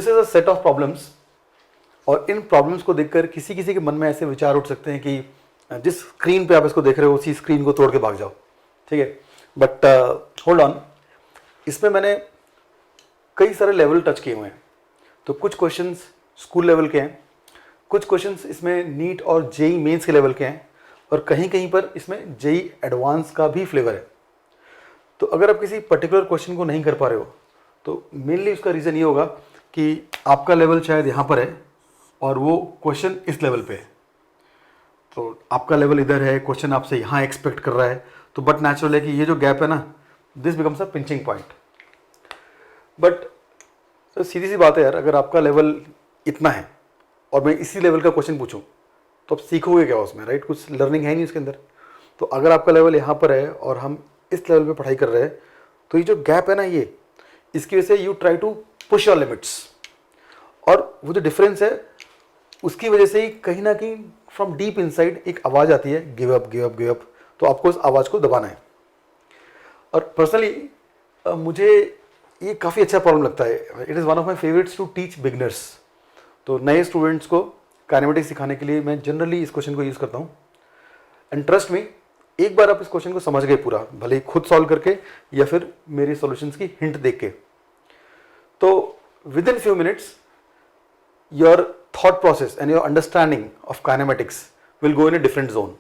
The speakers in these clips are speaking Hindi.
This is a set of problems, और इन प्रॉब्लम्स को देखकर किसी किसी के मन में ऐसे विचार उठ सकते हैं कि जिस स्क्रीन पे आप इसको देख रहे हो उसी स्क्रीन को तोड़ के भाग जाओ, ठीक है। बट होल्ड ऑन, इसमें मैंने कई सारे लेवल टच किए हुए हैं। तो कुछ क्वेश्चंस स्कूल लेवल के हैं, कुछ क्वेश्चंस इसमें नीट और जेई मेंस के लेवल के हैं, और कहीं कहीं पर इसमें जेई एडवांस का भी फ्लेवर है। तो अगर आप किसी पर्टिकुलर क्वेश्चन को नहीं कर पा रहे हो तो मेनली उसका रीज़न ये होगा कि आपका लेवल शायद यहाँ पर है और वो क्वेश्चन इस लेवल पे है। तो आपका लेवल इधर है, क्वेश्चन आपसे यहाँ एक्सपेक्ट कर रहा है, तो बट नेचुरल है कि ये जो गैप है ना, this becomes a pinching point. But तो सीधी सी बात है यार, अगर आपका लेवल इतना है और मैं इसी लेवल का क्वेश्चन पूछूं तो आप सीखोगे क्या उसमें, राइट? कुछ लर्निंग है नहीं उसके अंदर। तो अगर आपका लेवल यहाँ पर है और हम इस लेवल पे पढ़ाई कर रहे हैं, तो ये जो गैप है ना, ये इसकी वजह से you try to push your limits, और वो जो डिफरेंस है उसकी वजह से ही कहीं ना कहीं फ्रॉम डीप इनसाइड एक आवाज़ आती है, give up give up give up. तो आपको उस आवाज़ को दबाना है। और पर्सनली मुझे ये काफ़ी अच्छा प्रॉब्लम लगता है। It is one of my favourites to teach beginners. तो नए स्टूडेंट्स को काइनेमेटिक्स सिखाने के लिए मैं जनरली इस क्वेश्चन को यूज़ करता हूँ। एंड ट्रस्ट मी, एक बार आप इस क्वेश्चन को समझ गए पूरा, भले ही खुद सॉल्व करके या फिर मेरे सॉल्यूशंस की हिंट देख के, तो with in few minutes your thought process and your understanding of kinematics will go in a different zone.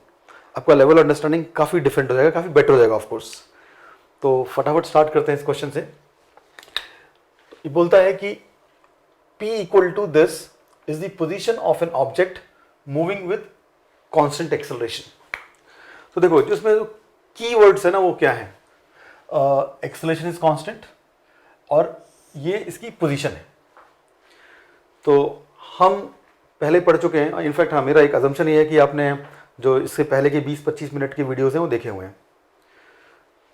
आपका लेवल अंडरस्टैंडिंग काफ़ी डिफरेंट हो जाएगा, काफ़ी बेटर हो जाएगा ऑफ कोर्स। तो फटाफट स्टार्ट करते हैं इस क्वेश्चन से। ये बोलता है कि P equal to this is the position of an object moving with constant acceleration. तो देखो, जो इसमें की वर्ड्स है ना, वो क्या है? एक्सेलरेशन इज कांस्टेंट और ये इसकी पोजीशन है। तो हम पहले पढ़ चुके हैं। इनफैक्ट हाँ, मेरा एक अजम्पशन ये है कि आपने जो इससे पहले के 20-25 मिनट की वीडियोस हैं वो देखे हुए हैं।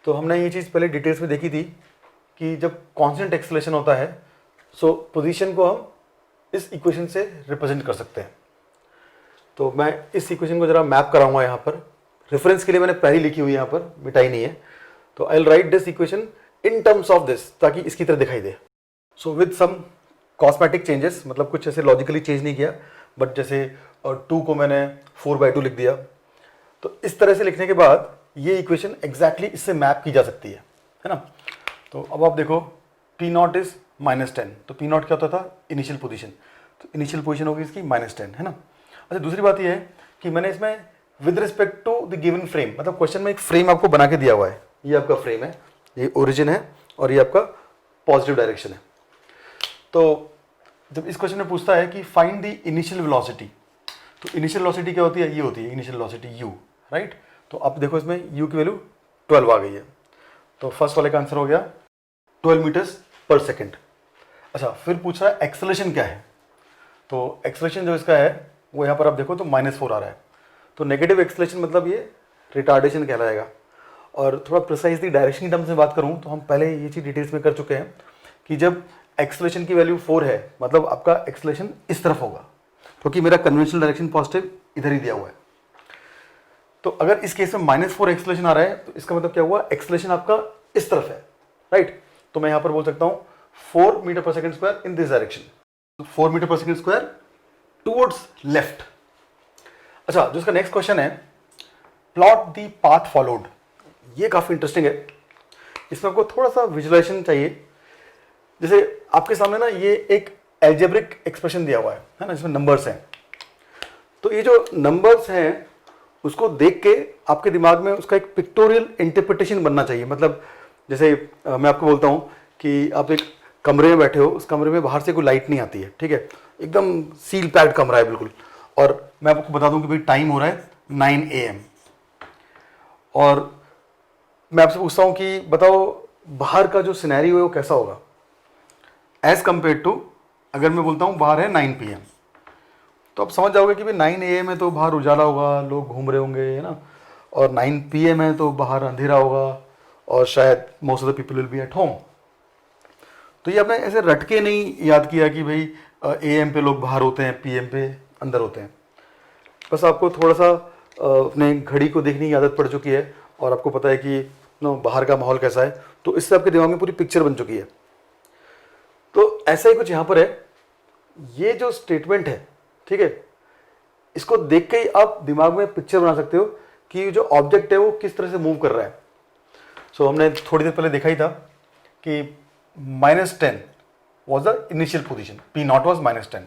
तो हमने ये चीज़ पहले डिटेल्स में देखी थी कि जब कांस्टेंट एक्सेलरेशन होता है, सो पोजीशन को हम इस इक्वेशन से रिप्रेजेंट कर सकते हैं। तो मैं इस इक्वेशन को जरा मैप कराऊंगा यहाँ पर। रेफरेंस के लिए मैंने पहले लिखी हुई यहाँ पर, मिटाई नहीं है। तो I will write this equation in terms of this, ताकि इसकी तरह दिखाई दे। So with some cosmetic changes, मतलब कुछ ऐसे लॉजिकली चेंज नहीं किया, बट जैसे 2 को मैंने 4/2 लिख दिया। तो इस तरह से लिखने के बाद ये इक्वेशन एग्जैक्टली इससे मैप की जा सकती है ना। तो अब आप देखो, P0 इज -10। तो P0 क्या होता था? Initial position. तो इनिशियल पोजीशन होगी इसकी -10, है ना। अच्छा, दूसरी बात ये है कि मैंने इसमें with respect to the given frame, मतलब क्वेश्चन में एक फ्रेम आपको बना के दिया हुआ है। ये आपका फ्रेम है, ये ओरिजिन है और ये आपका पॉजिटिव डायरेक्शन है। तो जब इस क्वेश्चन में पूछता है कि फाइंड द इनिशियल वेलोसिटी, तो इनिशियल वेलोसिटी क्या होती है? ये होती है इनिशियल वेलोसिटी u, राइट। तो आप देखो, इसमें u की वैल्यू 12 आ गई है। तो फर्स्ट वाले का आंसर हो गया 12 मीटर्स पर सेकेंड। अच्छा, फिर पूछ रहा है एक्सेलरेशन क्या है। तो एक्सेलरेशन जो इसका है वो यहाँ पर आप देखो तो -4 आ रहा है। तो नेगेटिव एक्सेलरेशन मतलब ये रिटार्डेशन कहलाएगा। और थोड़ा प्रिसाइजली डायरेक्शन की टर्म्स में बात करूँ तो हम पहले ये चीज़ डिटेल्स में कर चुके हैं कि जब एक्सेलरेशन की वैल्यू 4 है, मतलब आपका एक्सेलरेशन इस तरफ होगा, क्योंकि मेरा कन्वेंशनल डायरेक्शन पॉजिटिव इधर ही दिया हुआ है। तो अगर इस केस में -4 एक्सेलरेशन आ रहा है, तो इसका मतलब क्या हुआ? एक्सेलरेशन आपका इस तरफ है, राइट। तो मैं यहाँ पर बोल सकता हूँ 4 metre per second square in this direction. 4 metre per second square towards left. अच्छा, जो इसका नेक्स्ट क्वेश्चन है, प्लॉट द पाथ फॉलोड। ये काफ़ी इंटरेस्टिंग है। इसमें आपको थोड़ा सा विजुअलाइजेशन चाहिए। जैसे आपके सामने ना ये एक एल्जेब्रिक एक्सप्रेशन दिया हुआ है ना, इसमें नंबर्स हैं। तो ये जो नंबर्स हैं उसको देख के आपके दिमाग में उसका एक पिक्टोरियल इंटरप्रिटेशन बनना चाहिए। मतलब जैसे मैं आपको बोलता हूँ कि आप एक कमरे में बैठे हो, उस कमरे में बाहर से कोई लाइट नहीं आती है, ठीक है, एकदम सील पैक्ड कमरा है बिल्कुल। और मैं आपको बता दूं कि भाई टाइम हो रहा है 9 AM, और मैं आपसे पूछता हूँ कि बताओ बाहर का जो सिनेरियो है वो कैसा होगा एज कंपेयर टू अगर मैं बोलता हूँ बाहर है 9 PM। तो आप समझ जाओगे कि भाई 9 AM है तो बाहर उजाला होगा, लोग घूम रहे होंगे, है ना। और 9 PM है तो बाहर अंधेरा होगा और शायद most of the people will be at home. तो ये आपने ऐसे रट के नहीं याद किया कि भाई AM पे लोग बाहर होते हैं, PM पे अंदर होते हैं। बस आपको थोड़ा सा अपने घड़ी को देखने की आदत पड़ चुकी है और आपको पता है कि बाहर का माहौल कैसा है, तो इससे आपके दिमाग में पूरी पिक्चर बन चुकी है। तो ऐसा ही कुछ यहाँ पर है ये जो स्टेटमेंट है, ठीक है, इसको देख के ही आप दिमाग में पिक्चर बना सकते हो कि जो ऑब्जेक्ट है वो किस तरह से मूव कर रहा है। सो हमने थोड़ी देर पहले देखा ही था कि -10 was the initial position, P not was -10।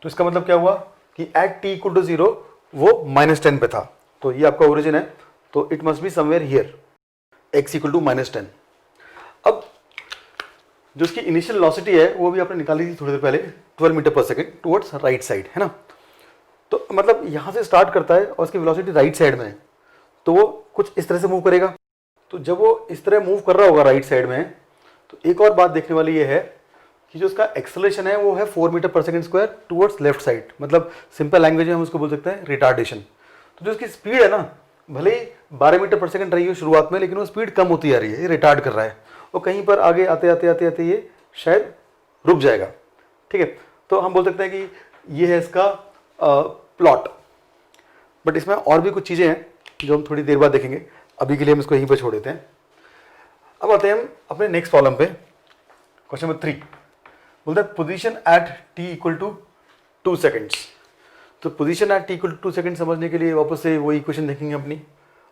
तो इसका मतलब क्या हुआ कि एट टी इक्वल टू 0 वो -10 पे था। तो ये आपका ओरिजिन है, तो it must be somewhere here, x equal to -10। अब जो इसकी इनिशियल वेलोसिटी है वो भी आपने निकाली थी थोड़ी देर पहले, 12 metre per second towards right side, है ना। तो मतलब यहाँ से स्टार्ट करता है और उसकी वेलोसिटी राइट साइड में है, तो वो कुछ इस तरह से मूव करेगा। तो जब वो इस तरह मूव कर रहा होगा राइट साइड में, तो एक और बात देखने वाली ये है कि जो उसका एक्सेलरेशन है वो है 4 metre per second square towards left side, मतलब सिंपल लैंग्वेज में हम उसको बोल सकते हैं रिटार्डेशन। तो जो उसकी स्पीड है ना, भले ही 12 मीटर पर सेकेंड रही हो शुरुआत में, लेकिन वो स्पीड कम होती जा रही है, ये रिटार्ड कर रहा है, और कहीं पर आगे आते आते आते आते ये शायद रुक जाएगा, ठीक है। तो हम बोल सकते हैं कि ये है इसका प्लॉट। बट इसमें और भी कुछ चीज़ें हैं जो हम थोड़ी देर बाद देखेंगे, अभी के लिए हम इसको यहीं पर छोड़ देते हैं। अब आते हैं हम अपने नेक्स्ट प्रॉब्लम पे, क्वेश्चन नंबर 3 बोलते हैं position at t equal to 2 seconds. तो position at t equal to 2 second समझने के लिए वापस से वही इक्वेशन देखेंगे अपनी,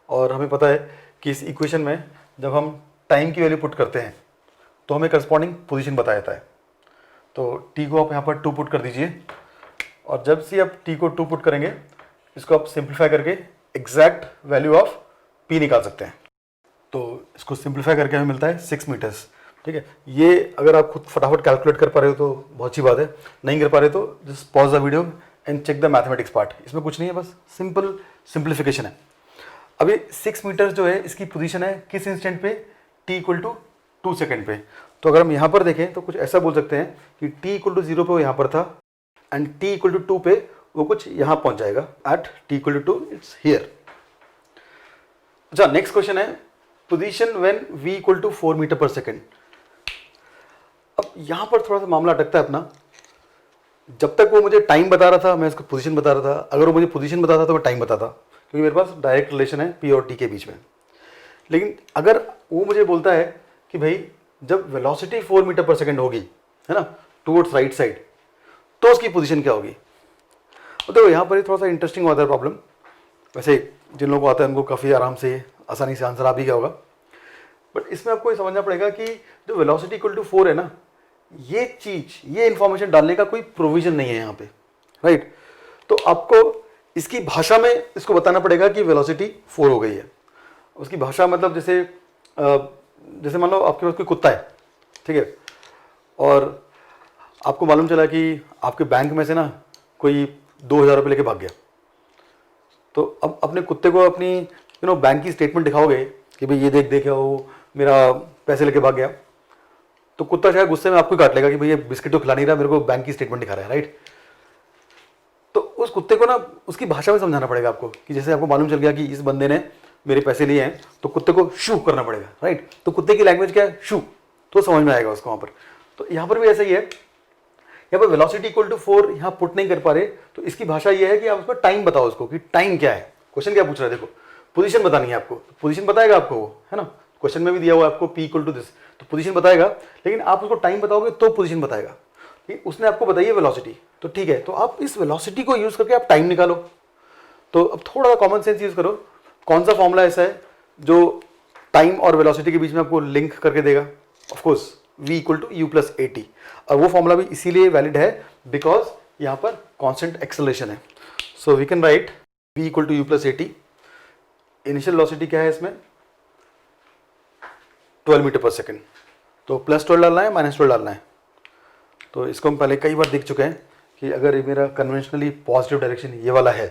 और हमें पता है कि इस इक्वेशन में जब हम टाइम की वैल्यू पुट करते हैं तो हमें करस्पॉन्डिंग पोजीशन बताया जाता है। तो t को आप यहाँ पर 2 पुट कर दीजिए, और जब से आप t को 2 पुट करेंगे इसको आप सिंप्लीफाई करके एग्जैक्ट वैल्यू ऑफ p निकाल सकते हैं। तो इसको सिंप्लीफाई करके हमें मिलता है 6 मीटर्स, ठीक है। ये अगर आप खुद फटाफट कैलकुलेट कर पा रहे हो तो बहुत अच्छी बात है, नहीं कर पा रहे तो just pause the video and check the mathematics part. इसमें कुछ नहीं है, बस सिंपल सिंप्लीफिकेशन है। अभी 6 मीटर्स जो है इसकी पोजीशन है किस इंस्टेंट पे, t इक्वल टू 2 सेकेंड पे। तो अगर हम यहाँ पर देखें तो कुछ ऐसा बोल सकते हैं कि t इक्वल टू 0 पे वो यहाँ पर था, एंड t इक्वल टू 2 पे वो कुछ यहाँ पहुँच जाएगा, at t equal to 2 it's here. अच्छा, नेक्स्ट क्वेश्चन है position when v equal to 4 metre per second. अब यहाँ पर थोड़ा सा मामला अटकता है अपना। जब तक वो मुझे टाइम बता रहा था मैं उसको पोजीशन बता रहा था, अगर वो मुझे पोजीशन बताता तो मैं टाइम बताता, क्योंकि मेरे पास डायरेक्ट रिलेशन है p और t के बीच में। लेकिन अगर वो मुझे बोलता है कि भाई जब वेलोसिटी 4 मीटर पर सेकेंड होगी, है ना, टुवर्ड्स राइट साइड, तो उसकी पोजीशन क्या होगी। तो देखो यहाँ पर ही थोड़ा सा इंटरेस्टिंग होता है प्रॉब्लम। वैसे जिन लोगों को आता है उनको काफ़ी आराम से आसानी से आंसर आ भी गया होगा, बट इसमें आपको ये समझना पड़ेगा कि जो वेलोसिटी इक्वल टू 4 है ना, ये चीज़, ये इन्फॉर्मेशन डालने का कोई प्रोविजन नहीं है यहाँ पे, राइट। तो आपको इसकी भाषा में इसको बताना पड़ेगा कि वेलोसिटी 4 हो गई है। उसकी भाषा मतलब जैसे मान लो आपके पास कोई कुत्ता है, ठीक है, और आपको मालूम चला कि आपके बैंक में से ना कोई 2000 रुपये लेके भाग गया। तो अब अपने कुत्ते को अपनी बैंक की स्टेटमेंट दिखाओगे कि भाई ये देख देख वो मेरा पैसे लेके भाग गया, तो कुत्ता शायद गुस्से में आपको काट लेगा कि भाई ये बिस्किट तो खिला नहीं रहा, मेरे को बैंक की स्टेटमेंट दिखा रहा है, राइट। तो उस कुत्ते को ना उसकी भाषा में समझाना पड़ेगा आपको, कि जैसे आपको मालूम चल गया कि इस बंदे ने मेरे पैसे लिए हैं, तो कुत्ते को शू करना पड़ेगा, राइट। तो कुत्ते की लैंग्वेज क्या है, शू, तो समझ में आएगा उसको वहाँ पर। तो यहाँ पर भी ऐसा ही है, यहाँ पर वेलोसिटी इक्वल टू 4 यहाँ पुट नहीं कर पा रहे, तो इसकी भाषा ये है कि आप उसको टाइम बताओ उसको कि टाइम क्या है। क्वेश्चन क्या पूछ रहा है, देखो पोजीशन बतानी है आपको, पोजीशन बताएगा आपको वो, है ना, क्वेश्चन में भी दिया हुआ है आपको p इक्वल टू दिस, तो पोजीशन बताएगा, लेकिन आप उसको टाइम बताओगे तो पोजीशन बताएगा। उसने आपको बताई है वेलोसिटी, तो ठीक है, तो आप इस वेलोसिटी को यूज करके आप टाइम निकालो। तो अब थोड़ा सा कॉमन सेंस यूज करो, कौन सा फॉर्मूला ऐसा है जो टाइम और वेलोसिटी के बीच में आपको लिंक करके देगा, of course v equal to u plus a t. और वो फॉर्मूला भी इसीलिए वैलिड है बिकॉज यहाँ पर कॉन्स्टेंट एक्सेलरेशन है। So we can write v equal to u plus a t. Initial velocity क्या है इसमें, 12 मीटर पर सेकेंड, तो +12 डालना है -12 डालना है। तो इसको हम पहले कई बार देख चुके हैं कि अगर ये मेरा कन्वेंशनली पॉजिटिव डायरेक्शन ये वाला है,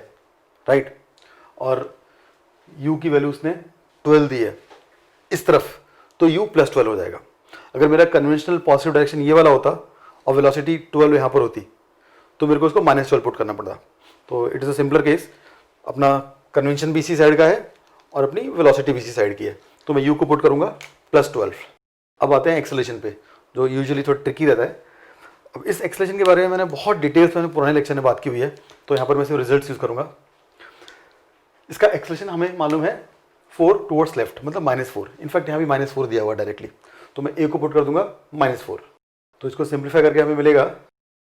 राइट, और u की वैल्यू उसने 12 दी है इस तरफ, तो u +12 हो जाएगा। अगर मेरा कन्वेंशनल पॉजिटिव डायरेक्शन ये वाला होता और वेलोसिटी 12 यहाँ पर होती, तो मेरे को उसको -12 पुट करना पड़ता। तो it is a simpler case, अपना कन्वेंशन भी इसी साइड का है और अपनी वेलोसिटी भी इसी साइड की है, तो मैं u को पुट करूँगा +12। अब आते हैं एक्सेलरेशन पे, जो यूजुअली थोड़ा ट्रिकी रहता है। अब इस एक्सेलरेशन के बारे में मैंने बहुत डिटेल्स में पुराने लेक्चर में बात की हुई है, तो यहाँ पर मैं सिर्फ रिजल्ट्स यूज़ करूँगा। इसका एक्सेलरेशन हमें मालूम है 4 टुवर्ड्स लेफ्ट, मतलब -4। इनफैक्ट यहाँ भी -4 दिया हुआ डायरेक्टली, तो मैं a को पुट कर दूंगा -4। तो इसको सिंप्लीफाई करके हमें मिलेगा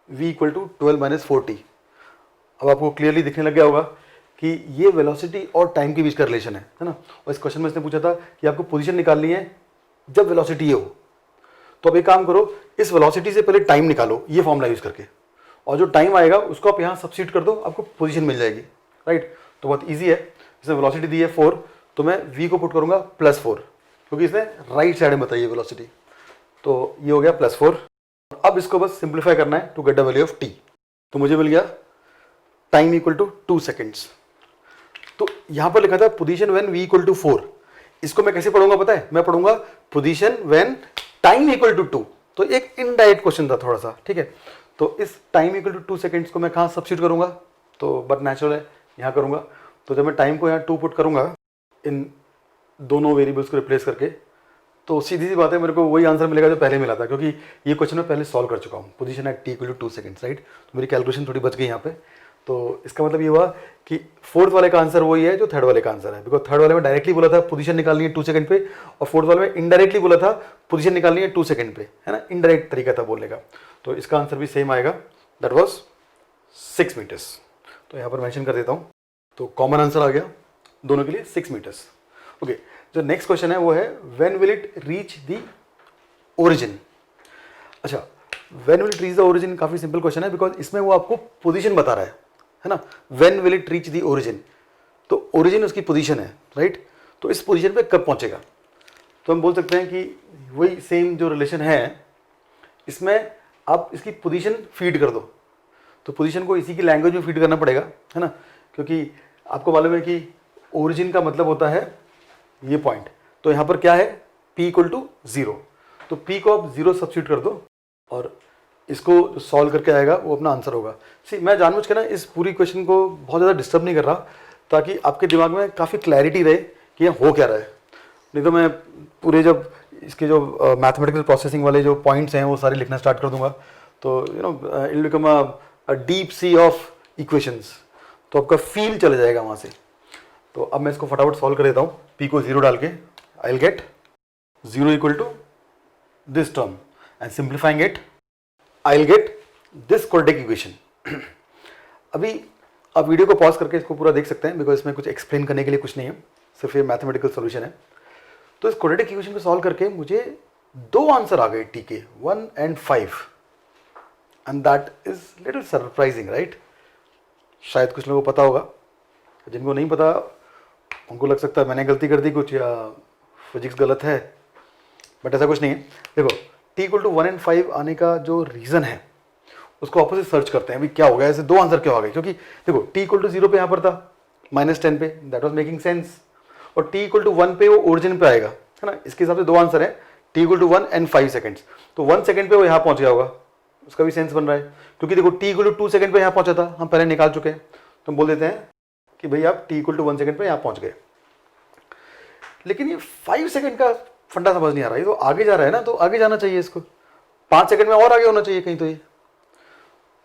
v equal to 12 minus 4t। अब आपको क्लियरली दिखने लग गया होगा कि ये वेलोसिटी और टाइम के बीच का रिलेशन है ना। और इस क्वेश्चन में इसने पूछा था कि आपको पोजीशन निकालनी है जब वेलोसिटी ये हो। तो अब एक काम करो, इस वेलोसिटी से पहले टाइम निकालो ये फॉर्मूला यूज करके, और जो टाइम आएगा उसको आप यहाँ सब्स्टिट्यूट कर दो, आपको पोजीशन मिल जाएगी, राइट। तो बहुत ईजी है। इसने वेलोसिटी दी है 4, तो मैं v को पुट करूंगा +4, क्योंकि इसने राइट साइड में बताई है वेलोसिटी। तो ये हो गया +4। अब इसको बस सिंप्लीफाई करना है to get the value of t। तो मुझे मिल गया टाइम इक्वल टू 2 सेकेंड्स। तो यहां पर लिखा था position when v equal to 4। इसको मैं कैसे पढ़ूंगा पता है? मैं पढ़ूंगा position when time equal to 2। तो एक इनडायरेक्ट क्वेश्चन था थोड़ा सा, ठीक है। तो इस टाइम इक्वल टू 2 सेकेंड्स को मैं कहाँ सब्स्टिट्यूट करूंगा? तो बट नेचुरल है, यहाँ करूंगा। तो जब मैं टाइम को यहाँ 2 पुट करूंगा इन दोनों वेरिएबल्स को रिप्लेस करके, तो सीधी सी बात है, मेरे को वही आंसर मिलेगा जो पहले मिला था, क्योंकि ये क्वेश्चन मैं पहले सॉल्व कर चुका हूँ। Position at t equal to 2 seconds, right. तो मेरी कैलकुलेशन थोड़ी बच गई यहाँ पे। तो इसका मतलब ये हुआ कि फोर्थ वाले का आंसर वही है जो थर्ड वाले का आंसर है, बिकॉज थर्ड वाले में डायरेक्टली बोला था पोजीशन निकालनी है 2 सेकंड पे, और फोर्थ वाले में इनडायरेक्टली बोला था पोजीशन निकालनी है 2 सेकंड पे, है ना। इनडायरेक्ट तरीका था बोलने का। तो इसका आंसर भी सेम आएगा, दैट वाज 6 मीटर्स। तो यहाँ पर मेंशन कर देता हूँ। तो कॉमन आंसर आ गया दोनों के लिए 6 मीटर्स। ओके, जो नेक्स्ट क्वेश्चन है वो है when will it reach the origin. अच्छा, when will it reach the origin काफी सिंपल क्वेश्चन है, बिकॉज इसमें वो आपको पोजीशन बता रहा है ना। When will it reach the origin, तो ओरिजिन उसकी पोजीशन है, राइट। तो इस पोजीशन पे कब पहुंचेगा? तो हम बोल सकते हैं कि वही सेम जो रिलेशन है, इसमें आप इसकी पोजीशन फीड कर दो। तो पोजीशन को इसी की लैंग्वेज में फीड करना पड़ेगा, है ना, क्योंकि आपको मालूम है कि ओरिजिन का मतलब होता है ये पॉइंट। तो यहाँ पर क्या है? p equal to 0। तो p को आप 0 सब्स्टिट्यूट कर दो और इसको सॉल्व करके आएगा वो अपना आंसर होगा। सी, मैं जानबूझ के ना इस पूरी क्वेश्चन को बहुत ज़्यादा डिस्टर्ब नहीं कर रहा, ताकि आपके दिमाग में काफ़ी क्लैरिटी रहे कि ये हो क्या रहा है। नहीं तो मैं पूरे जब इसके जो मैथमेटिकल प्रोसेसिंग वाले जो पॉइंट्स हैं वो सारे लिखना स्टार्ट कर दूंगा, तो it will become a deep sea of equations. तो आपका फील चले जाएगा वहाँ से। तो अब मैं इसको फटाफट सॉल्व कर देता हूँ। p को 0 डाल के I will get 0 equal to this term, and simplifying it I will get this quadratic equation. अभी आप वीडियो को पॉज करके इसको पूरा देख सकते हैं, बिकॉज इसमें कुछ एक्सप्लेन करने के लिए कुछ नहीं है, सिर्फ ये मैथमेटिकल सोल्यूशन है। तो इस क्वाड्रेटिक इक्वेशन को सॉल्व करके मुझे 2 आंसर आ गए t के, 1 and 5, and that is little surprising, right. शायद कुछ लोगों को पता होगा, जिनको नहीं पता उनको लग सकता है मैंने गलती कर दी कुछ, या फिजिक्स गलत है, बट ऐसा कुछ नहीं है। देखो, t इक्वल टू 1 and 5 आने का जो रीज़न है उसको ऑपोजिट सर्च करते हैं। अभी क्या हो गया, ऐसे 2 आंसर क्यों आ गए? क्योंकि देखो t इक्वल टू 0 पे यहाँ पर था, -10 पे, दैट वाज मेकिंग सेंस, और t इक्वल टू 1 पे वो ओरिजिन पे आएगा, है ना। इसके हिसाब से 2 आंसर है, t equal to 1 and 5 seconds. तो 1 सेकेंड पे वो यहाँ पहुँच गया होगा, उसका भी सेंस बन रहा है, क्योंकि देखो t इक्वल टू 2 सेकेंड पे यहाँ पहुँचा था, हम पहले निकाल चुके हैं। तो हम बोल देते हैं कि भाई आप t इक्वल टू 1 सेकेंड पे यहाँ पहुँच गए। लेकिन ये 5 सेकेंड का फंडा समझ नहीं आ रहा है। ये तो आगे जा रहा है ना, तो आगे जाना चाहिए इसको, 5 सेकेंड में और आगे होना चाहिए कहीं।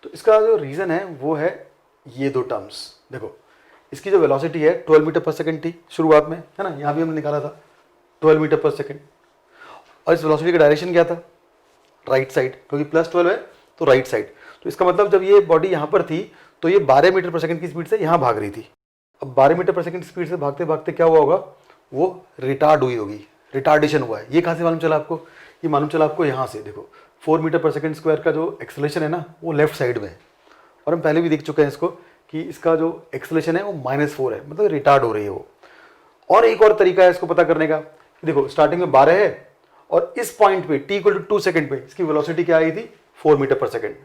तो इसका जो रीज़न है वो है ये 2 टर्म्स। देखो, इसकी जो वेलोसिटी है 12 मीटर पर सेकेंड थी शुरुआत में, है ना, यहाँ भी हमने निकाला था 12 मीटर पर सेकेंड, और इस वेलोसिटी का डायरेक्शन क्या था? राइट साइड, क्योंकि +12 है तो राइट साइड। तो इसका मतलब जब ये बॉडी यहाँ पर थी तो ये 12 मीटर पर सेकेंड की स्पीड से यहाँ भाग रही थी। अब 12 मीटर पर सेकेंड स्पीड से भागते भागते क्या हुआ होगा? वो रिटार्ड हुई होगी, रिटार्डेशन हुआ है। ये कहाँ से मालूम चला आपको? ये मालूम चला आपको यहाँ से। देखो, 4 मीटर पर सेकेंड स्क्वायर का जो एक्सेलरेशन है ना, वो लेफ्ट साइड में है, और हम पहले भी देख चुके हैं इसको कि इसका जो एक्सेलरेशन है वो -4 है, मतलब रिटार्ड हो रही है वो। और एक और तरीका है इसको पता करने का, देखो स्टार्टिंग में 12 है, और इस पॉइंट पे t इक्वल टू 2 सेकेंड पे इसकी वेलोसिटी क्या आई थी? 4 मीटर पर सेकेंड।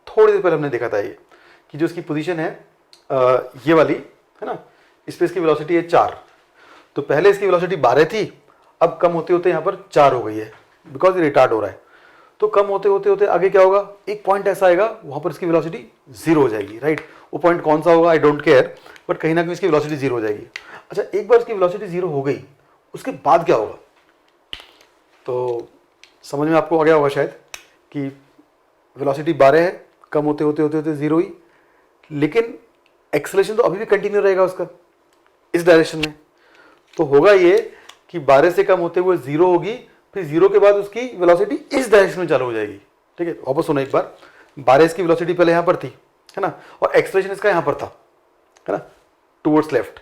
थोड़ी देर पहले हमने देखा था ये कि जो इसकी पोजीशन है ये वाली, है ना, इस पे इसकी वेलोसिटी है 4। तो पहले इसकी वेलोसिटी 12 थी, अब कम होते होते यहाँ पर 4 हो गई है, बिकॉज ये रिटार्ड हो रहा है। तो कम होते होते होते आगे क्या होगा? एक पॉइंट ऐसा आएगा वहाँ पर इसकी वेलोसिटी 0 हो जाएगी, राइट। वो पॉइंट कौन सा होगा आई डोंट केयर, बट कहीं ना कहीं इसकी वेलोसिटी 0 हो जाएगी। अच्छा, एक बार इसकी वेलोसिटी 0 हो गई, उसके बाद क्या होगा? तो समझ में आपको आ गया होगा शायद कि वेलोसिटी 12 है, कम होते होते होते होते 0 हुई, लेकिन एक्सेलरेशन तो अभी भी कंटिन्यू रहेगा उसका इस डायरेक्शन में। तो होगा ये कि 12 से कम होते हुए 0 होगी, फिर 0 के बाद उसकी वेलोसिटी इस डायरेक्शन में चालू हो जाएगी, ठीक है। वापस सुनो एक बार, 12 इसकी वेलोसिटी पहले यहाँ पर थी, है ना, और एक्सलेरेशन इसका यहाँ पर था, है ना, टूवर्ड्स लेफ्ट,